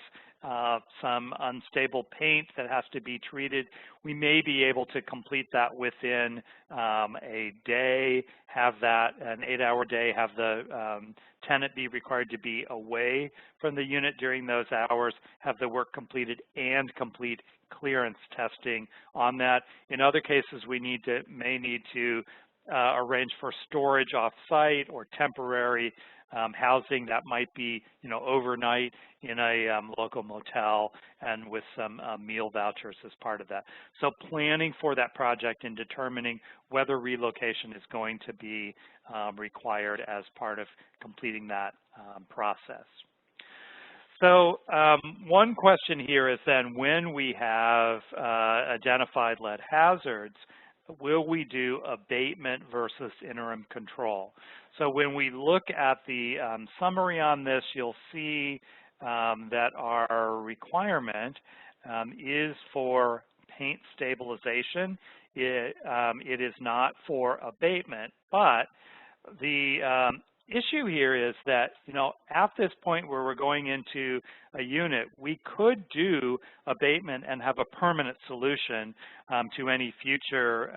some unstable paint that has to be treated. We may be able to complete that within a day, have that an 8-hour day, have the tenant be required to be away from the unit during those hours, have the work completed, and complete clearance testing on that. In other cases, we may need to arrange for storage off-site or temporary housing that might be, overnight in a local motel and with some meal vouchers as part of that. So planning for that project and determining whether relocation is going to be required as part of completing that process. So one question here is then, when we have identified lead hazards, will we do abatement versus interim control? So when we look at the summary on this, you'll see that our requirement is for paint stabilization. It is not for abatement, but the issue here is that, at this point where we're going into a unit, we could do abatement and have a permanent solution to any future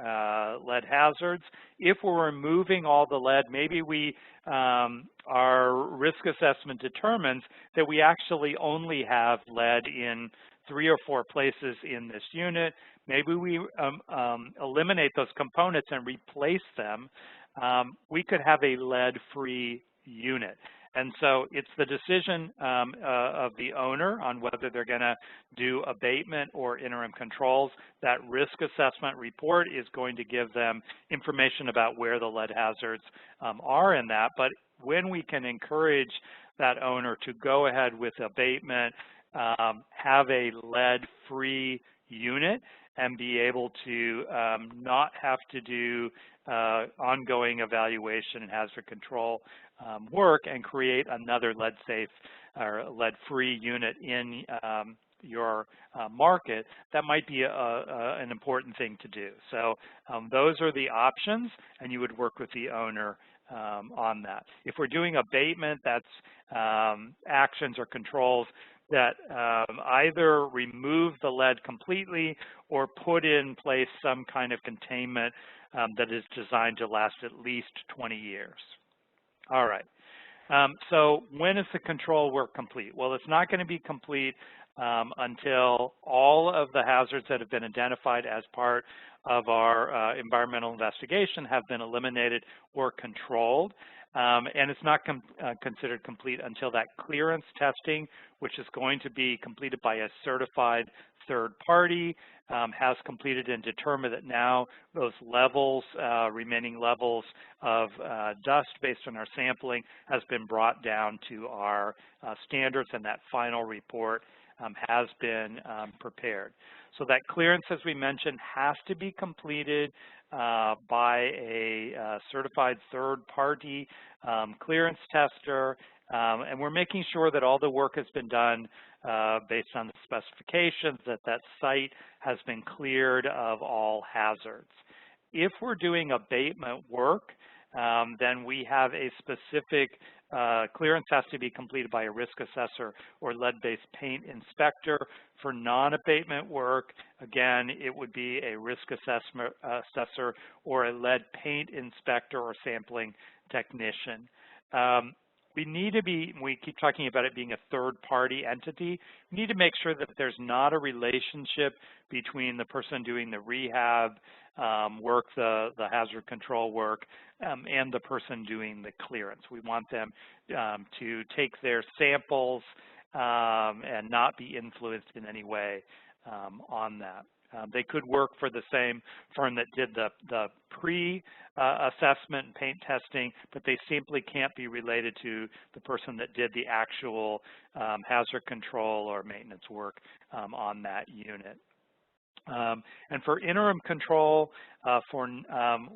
lead hazards. If we're removing all the lead, maybe our risk assessment determines that we actually only have lead in 3 or 4 places in this unit. Maybe we eliminate those components and replace them. We could have a lead-free unit. And so it's the decision of the owner on whether they're going to do abatement or interim controls. That risk assessment report is going to give them information about where the lead hazards are in that. But when we can encourage that owner to go ahead with abatement, have a lead-free unit, and be able to not have to do ongoing evaluation and hazard control work and create another lead-safe or lead-free unit in your market, that might be an important thing to do. So those are the options, and you would work with the owner on that. If we're doing abatement, that's actions or controls that either remove the lead completely or put in place some kind of containment that is designed to last at least 20 years. All right. So when is the control work complete? Well, it's not going to be complete until all of the hazards that have been identified as part of our environmental investigation have been eliminated or controlled. And it's not considered complete until that clearance testing, which is going to be completed by a certified third party, has completed and determined that now those levels, remaining levels of dust based on our sampling has been brought down to our standards, and that final report has been prepared. So that clearance, as we mentioned, has to be completed by a certified third-party clearance tester, and we're making sure that all the work has been done based on the specifications, that that site has been cleared of all hazards. If we're doing abatement work, then we have a specific clearance has to be completed by a risk assessor or lead-based paint inspector. For non-abatement work, again, it would be a risk assessor or a lead paint inspector or sampling technician. We keep talking about it being a third-party entity. We need to make sure that there's not a relationship between the person doing the rehab work, the hazard control work, and the person doing the clearance. We want them to take their samples and not be influenced in any way on that. They could work for the same firm that did the pre-assessment and paint testing, but they simply can't be related to the person that did the actual hazard control or maintenance work on that unit. And for interim control,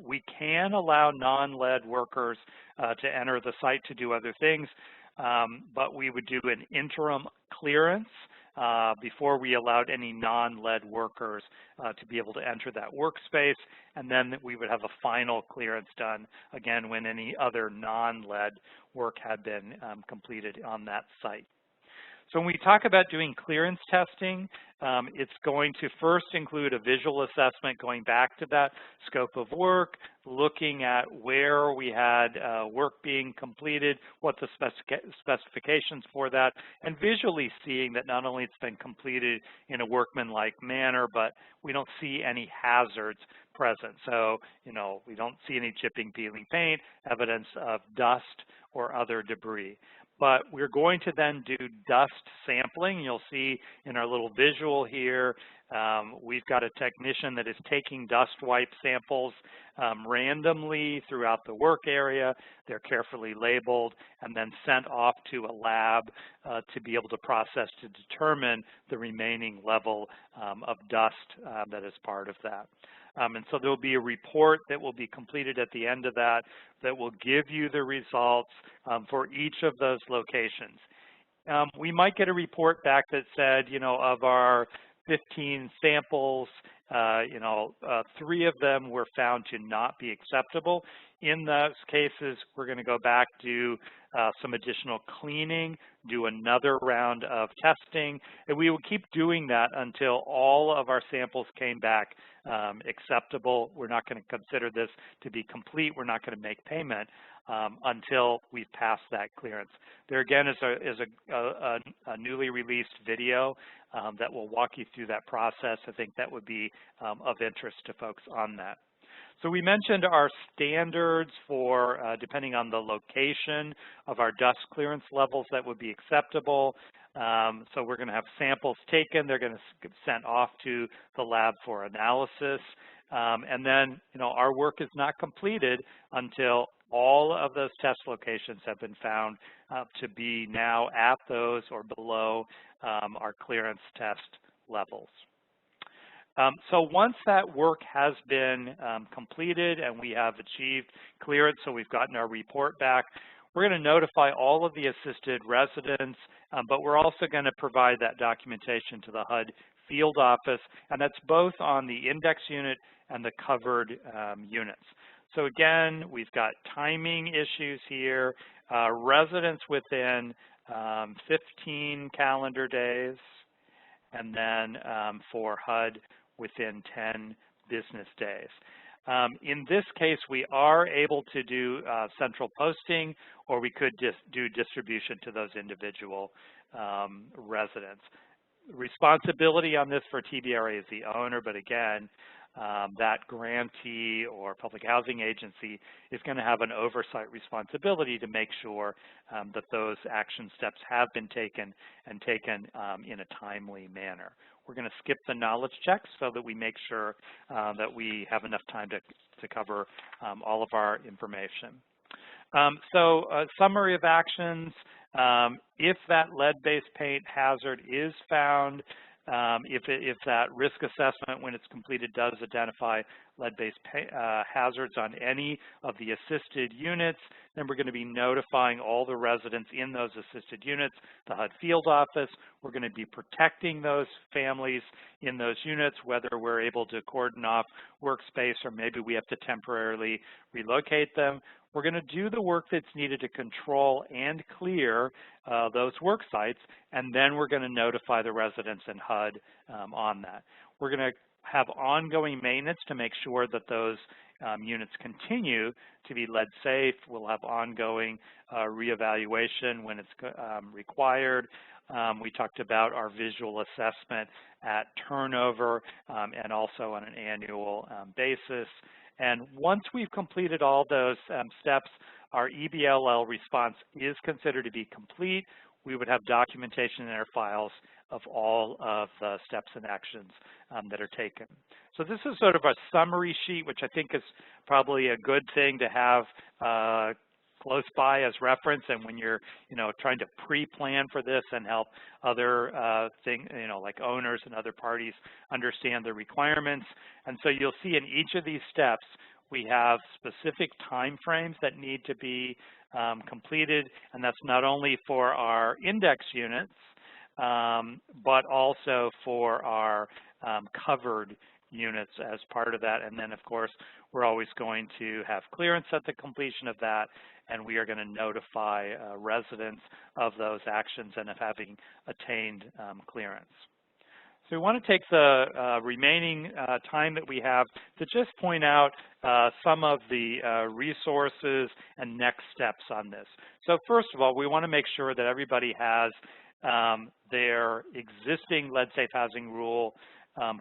we can allow non-lead workers to enter the site to do other things, but we would do an interim clearance before we allowed any non-lead workers to be able to enter that workspace, and then we would have a final clearance done, again, when any other non-lead work had been completed on that site. So when we talk about doing clearance testing, it's going to first include a visual assessment going back to that scope of work, looking at where we had work being completed, what the specifications for that, and visually seeing that not only it's been completed in a workmanlike manner, but we don't see any hazards present. So, we don't see any chipping, peeling paint, evidence of dust or other debris. But we're going to then do dust sampling. You'll see in our little visual here, we've got a technician that is taking dust wipe samples randomly throughout the work area. They're carefully labeled and then sent off to a lab to be able to process to determine the remaining level of dust that is part of that. And so there will be a report that will be completed at the end of that will give you the results for each of those locations. We might get a report back that said, of our 15 samples, 3 of them were found to not be acceptable. In those cases, we're going to go back, do some additional cleaning, do another round of testing, and we will keep doing that until all of our samples came back acceptable. We're not going to consider this to be complete. We're not going to make payment until we've passed that clearance. There again is a newly released video that will walk you through that process. I think that would be of interest to folks on that. So we mentioned our standards for, depending on the location of our dust clearance levels that would be acceptable. So we're going to have samples taken. They're going to get sent off to the lab for analysis. And then, our work is not completed until all of those test locations have been found to be now at those or below our clearance test levels. So once that work has been completed and we have achieved clearance, so we've gotten our report back, we're going to notify all of the assisted residents, but we're also going to provide that documentation to the HUD field office, and that's both on the index unit and the covered units. So again, we've got timing issues here, residents within 15 calendar days, and then for HUD within 10 business days. In this case, we are able to do central posting, or we could just do distribution to those individual residents. Responsibility on this for TBRA is the owner, but again, that grantee or public housing agency is going to have an oversight responsibility to make sure that those action steps have been taken and taken in a timely manner. We're going to skip the knowledge checks so that we make sure that we have enough time to cover all of our information. So a summary of actions. If that lead-based paint hazard is found, if that risk assessment, when it's completed, does identify lead-based hazards on any of the assisted units, then we're going to be notifying all the residents in those assisted units, the HUD field office. We're going to be protecting those families in those units, whether we're able to cordon off workspace or maybe we have to temporarily relocate them. We're going to do the work that's needed to control and clear those work sites, and then we're going to notify the residents and HUD on that. We're going to have ongoing maintenance to make sure that those units continue to be lead safe. We'll have ongoing reevaluation when it's required. We talked about our visual assessment at turnover and also on an annual basis. And once we've completed all those steps, our EBLL response is considered to be complete. We would have documentation in our files of all of the steps and actions that are taken. So this is sort of a summary sheet, which I think is probably a good thing to have close by as reference, and when you're trying to pre-plan for this and help other things, like owners and other parties understand the requirements. And so you'll see in each of these steps we have specific time frames that need to be completed, and that's not only for our index units but also for our covered units as part of that. And then of course we're always going to have clearance at the completion of that, and we are going to notify residents of those actions and of having attained clearance. So we want to take the remaining time that we have to just point out some of the resources and next steps on this. So first of all, we want to make sure that everybody has their existing lead safe housing rule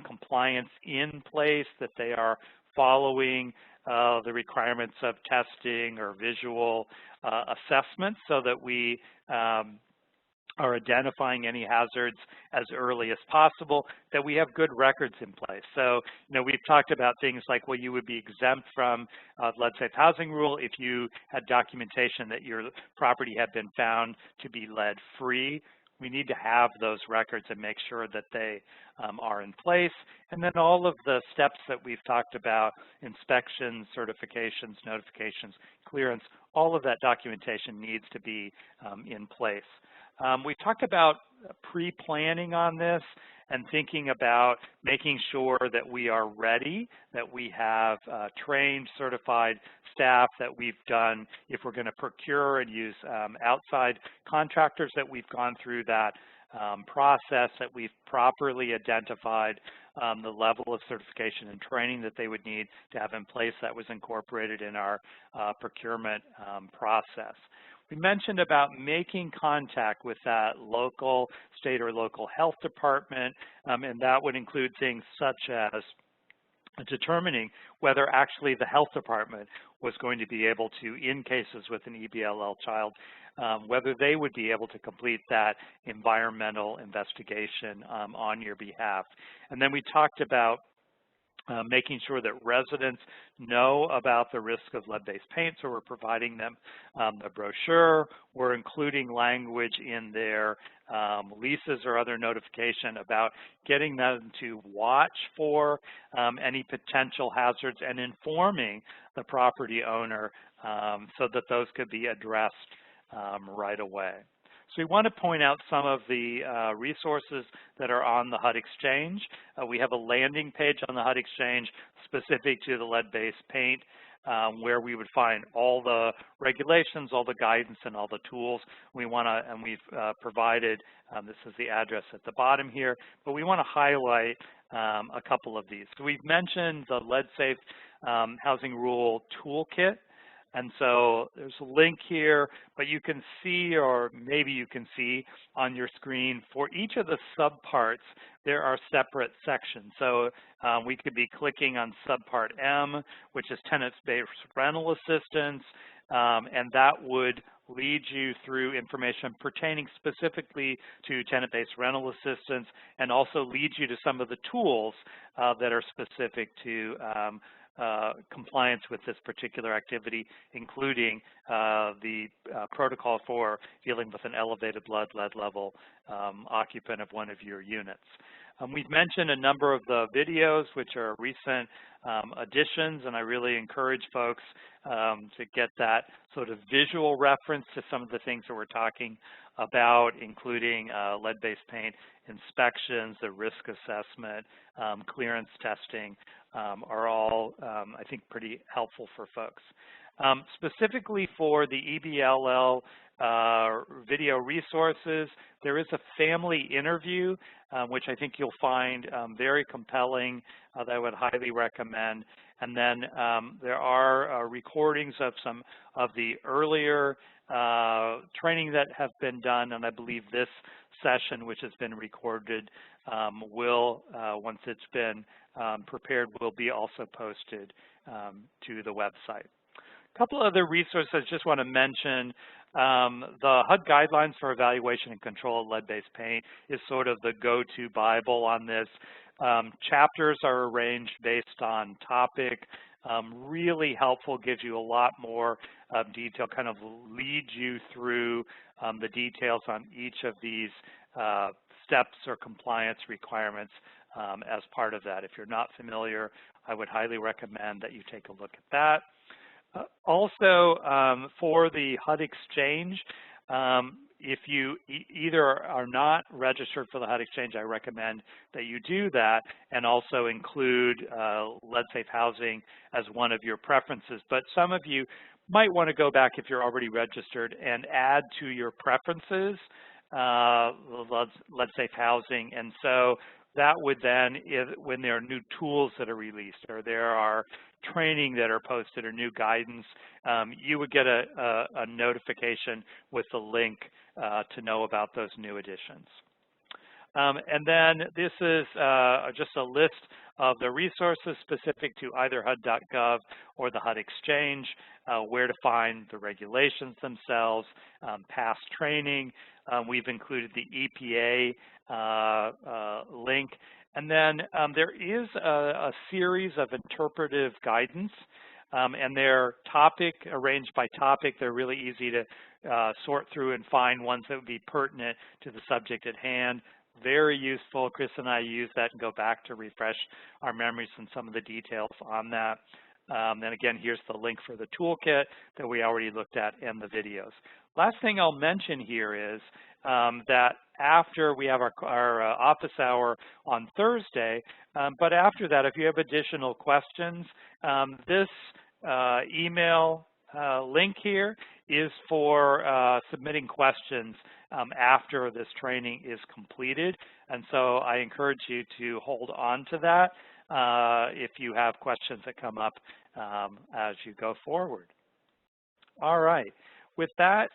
compliance in place, that they are following the requirements of testing or visual assessments, so that we are identifying any hazards as early as possible, that we have good records in place. So, we've talked about things like, well, you would be exempt from lead safe housing rule if you had documentation that your property had been found to be lead free. We need to have those records and make sure that they are in place. And then all of the steps that we've talked about, inspections, certifications, notifications, clearance, all of that documentation needs to be in place. We talked about pre-planning on this and thinking about making sure that we are ready, that we have trained, certified staff, that we've done, if we're going to procure and use outside contractors, that we've gone through that process, that we've properly identified the level of certification and training that they would need to have in place. That was incorporated in our procurement process. We mentioned about making contact with that local, state or local health department, and that would include things such as determining whether actually the health department was going to be able to, in cases with an EBLL child, whether they would be able to complete that environmental investigation on your behalf. And then we talked about making sure that residents know about the risk of lead-based paint, so we're providing them a brochure. We're including language in their leases or other notification about getting them to watch for any potential hazards and informing the property owner so that those could be addressed right away. So we want to point out some of the resources that are on the HUD Exchange. We have a landing page on the HUD Exchange specific to the lead-based paint, where we would find all the regulations, all the guidance, and all the tools. We want to, and we've provided, this is the address at the bottom here, but we want to highlight a couple of these. So we've mentioned the Lead Safe Housing Rule Toolkit. And so there's a link here, but you can see, or maybe you can see on your screen, for each of the subparts, there are separate sections. So we could be clicking on subpart M, which is tenant-based rental assistance, and that would lead you through information pertaining specifically to tenant-based rental assistance, and also lead you to some of the tools that are specific to compliance with this particular activity, including the protocol for dealing with an elevated lead level occupant of one of your units. We've mentioned a number of the videos, which are recent additions, and I really encourage folks to get that sort of visual reference to some of the things that we're talking about, including lead-based paint inspections, the risk assessment, clearance testing, are all, I think, pretty helpful for folks. Specifically for the EBLL video resources, there is a family interview, which I think you'll find very compelling, that I would highly recommend. And then there are recordings of some of the earlier training that have been done, and I believe this session, which has been recorded, will, once it's been prepared, will be also posted to the website. A couple other resources I just want to mention. The HUD Guidelines for Evaluation and Control of Lead-Based Paint is sort of the go-to Bible on this. Chapters are arranged based on topic. Really helpful, gives you a lot more detail, kind of leads you through the details on each of these steps or compliance requirements as part of that. If you're not familiar, I would highly recommend that you take a look at that. Also, for the HUD Exchange, if you either are not registered for the HUD Exchange, I recommend that you do that, and also include lead-safe housing as one of your preferences. But some of you might want to go back, if you're already registered, and add to your preferences lead-safe housing. And so that would then, when there are new tools that are released, or there are training that are posted, or new guidance, you would get a notification with the link to know about those new additions. And then this is just a list of the resources specific to either HUD.gov or the HUD Exchange, where to find the regulations themselves, past training. We've included the EPA link. And then there is a series of interpretive guidance, and they're arranged by topic. They're really easy to sort through and find ones that would be pertinent to the subject at hand. Very useful. Chris and I use that and go back to refresh our memories on some of the details on that. And again, here's the link for the toolkit that we already looked at and the videos. Last thing I'll mention here is that after we have our office hour on Thursday, but after that, if you have additional questions, this email link here is for submitting questions after this training is completed. And so I encourage you to hold on to that if you have questions that come up as you go forward. All right. With that,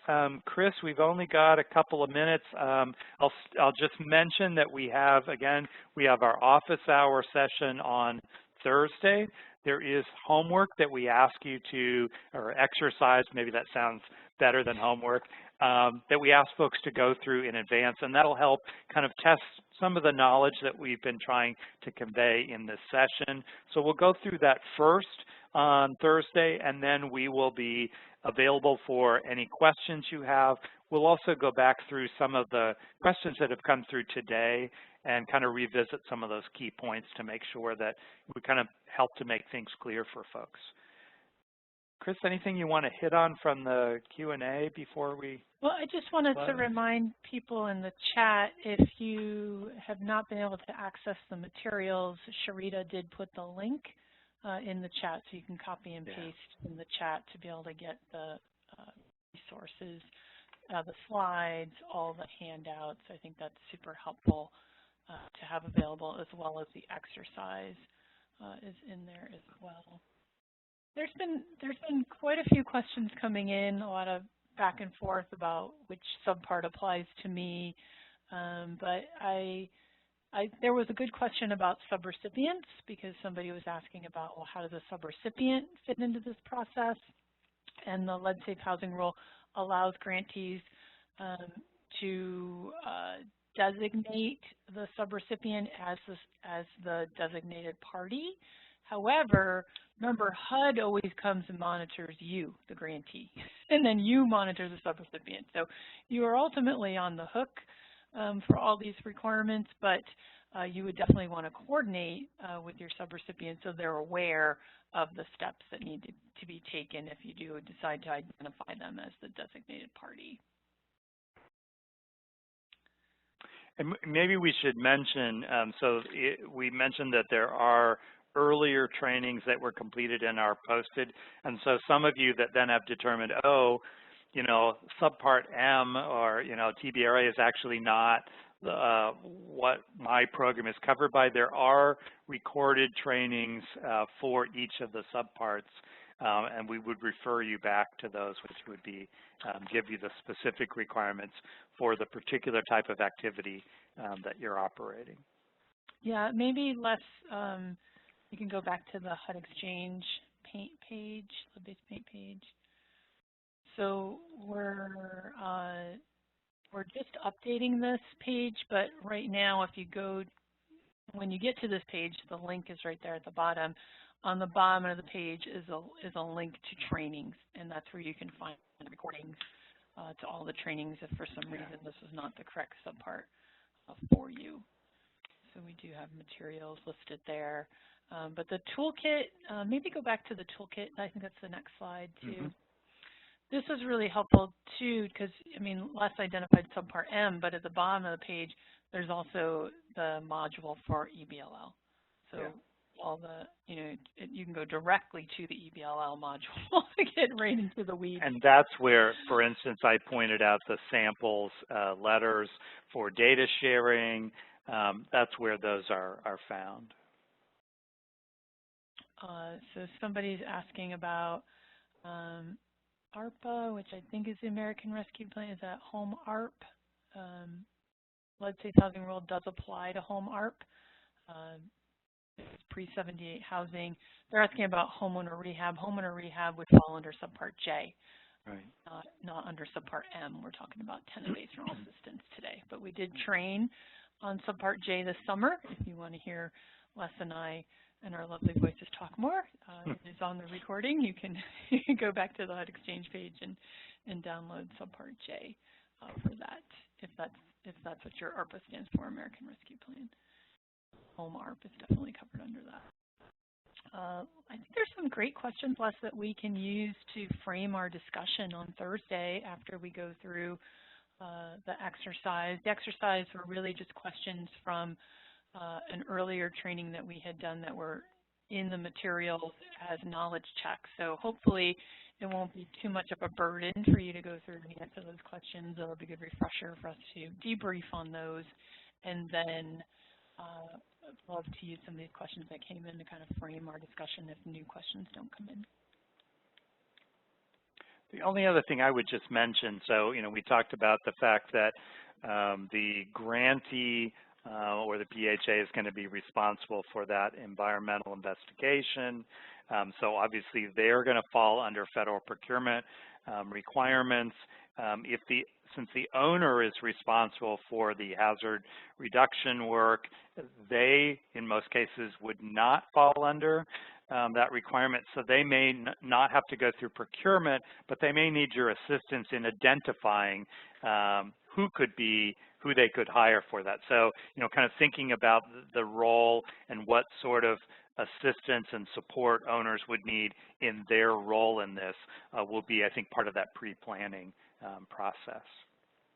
Chris, we've only got a couple of minutes. I'll just mention that we have our office hour session on Thursday. There is homework that we ask you to, or exercise, maybe that sounds better than homework, that we ask folks to go through in advance, and that'll help kind of test some of the knowledge that we've been trying to convey in this session. So we'll go through that first on Thursday, and then we will be available for any questions you have. We'll also go back through some of the questions that have come through today and kind of revisit some of those key points to make sure that we kind of help to make things clear for folks. Chris, anything you want to hit on from the Q&A before we Well, I just wanted to close? remind people in the chat, if you have not been able to access the materials, Sharita did put the link in the chat, so you can copy and paste in the chat to be able to get the resources, the slides, all the handouts. I think that's super helpful to have available, as well as the exercise is in there as well. There's been quite a few questions coming in, a lot of back and forth about which subpart applies to me, but there was a good question about subrecipients, because somebody was asking about, well, how does a subrecipient fit into this process? And the Lead Safe Housing Rule allows grantees to designate the subrecipient as the designated party. However, remember, HUD always comes and monitors you, the grantee, and then you monitor the subrecipient. So you are ultimately on the hook for all these requirements, but you would definitely want to coordinate with your subrecipient so they're aware of the steps that need to be taken if you do decide to identify them as the designated party. And maybe we should mention, we mentioned that there are earlier trainings that were completed and are posted. And so some of you that then have determined, oh, you know, subpart M or, you know, TBRA is actually not what my program is covered by. There are recorded trainings for each of the subparts, and we would refer you back to those, which would be give you the specific requirements for the particular type of activity that you're operating. Yeah, maybe less. You can go back to the HUD Exchange paint page, the base paint page. So we're just updating this page, but right now, if you go, when you get to this page, the link is right there at the bottom. On the bottom of the page is a link to trainings, and that's where you can find recordings to all the trainings if for some reason this is not the correct subpart for you. So we do have materials listed there. But the toolkit, maybe go back to the toolkit. I think that's the next slide too. Mm-hmm. This is really helpful too, because I mean, Les identified subpart M, but at the bottom of the page, there's also the module for EBLL. So all the, you know, you can go directly to the EBLL module to get right into the weeds. And that's where, for instance, I pointed out the samples letters for data sharing. That's where those are found. So somebody's asking about ARPA, which I think is the American Rescue Plan. Is that home ARP? Lead Safe Housing Rule does apply to home ARP. It's pre-78 housing. They're asking about homeowner rehab. Homeowner rehab would fall under subpart J, right? Not under subpart M. We're talking about tenant-based rental assistance today. But we did train on subpart J this summer. If you want to hear Les and I and our lovely voices talk more, it is on the recording. You can go back to the HUD Exchange page and download subpart J for that, if that's what your ARPA stands for, American Rescue Plan. Home ARP is definitely covered under that. I think there's some great questions, Les, that we can use to frame our discussion on Thursday after we go through the exercise. The exercise were really just questions from an earlier training that we had done that were in the materials as knowledge checks. So hopefully it won't be too much of a burden for you to go through and answer those questions. It'll be a good refresher for us to debrief on those, and then I'd love to use some of these questions that came in to kind of frame our discussion if new questions don't come in. The only other thing I would just mention, so, you know, we talked about the fact that the grantee or the PHA is going to be responsible for that environmental investigation. So obviously they're going to fall under federal procurement requirements. Since the owner is responsible for the hazard reduction work, they, in most cases, would not fall under that requirement. So they may not have to go through procurement, but they may need your assistance in identifying who they could hire for that. So, you know, kind of thinking about the role and what sort of assistance and support owners would need in their role in this will be, I think, part of that pre-planning process.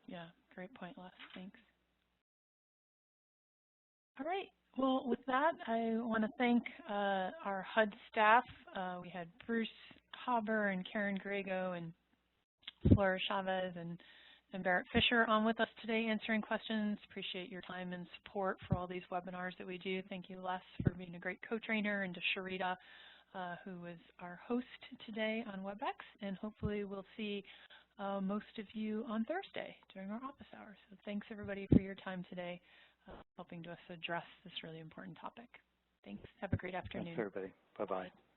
Yeah, great point, Les. Thanks. All right. Well, with that, I want to thank our HUD staff. We had Bruce Haber and Karen Grego and Flora Chavez and Barrett Fisher on with us today answering questions. Appreciate your time and support for all these webinars that we do. Thank you, Les, for being a great co-trainer, and to Sharita, who was our host today on WebEx. And hopefully we'll see most of you on Thursday during our office hours. So thanks, everybody, for your time today, helping us address this really important topic. Thanks. Have a great afternoon. Thanks, everybody. Bye-bye.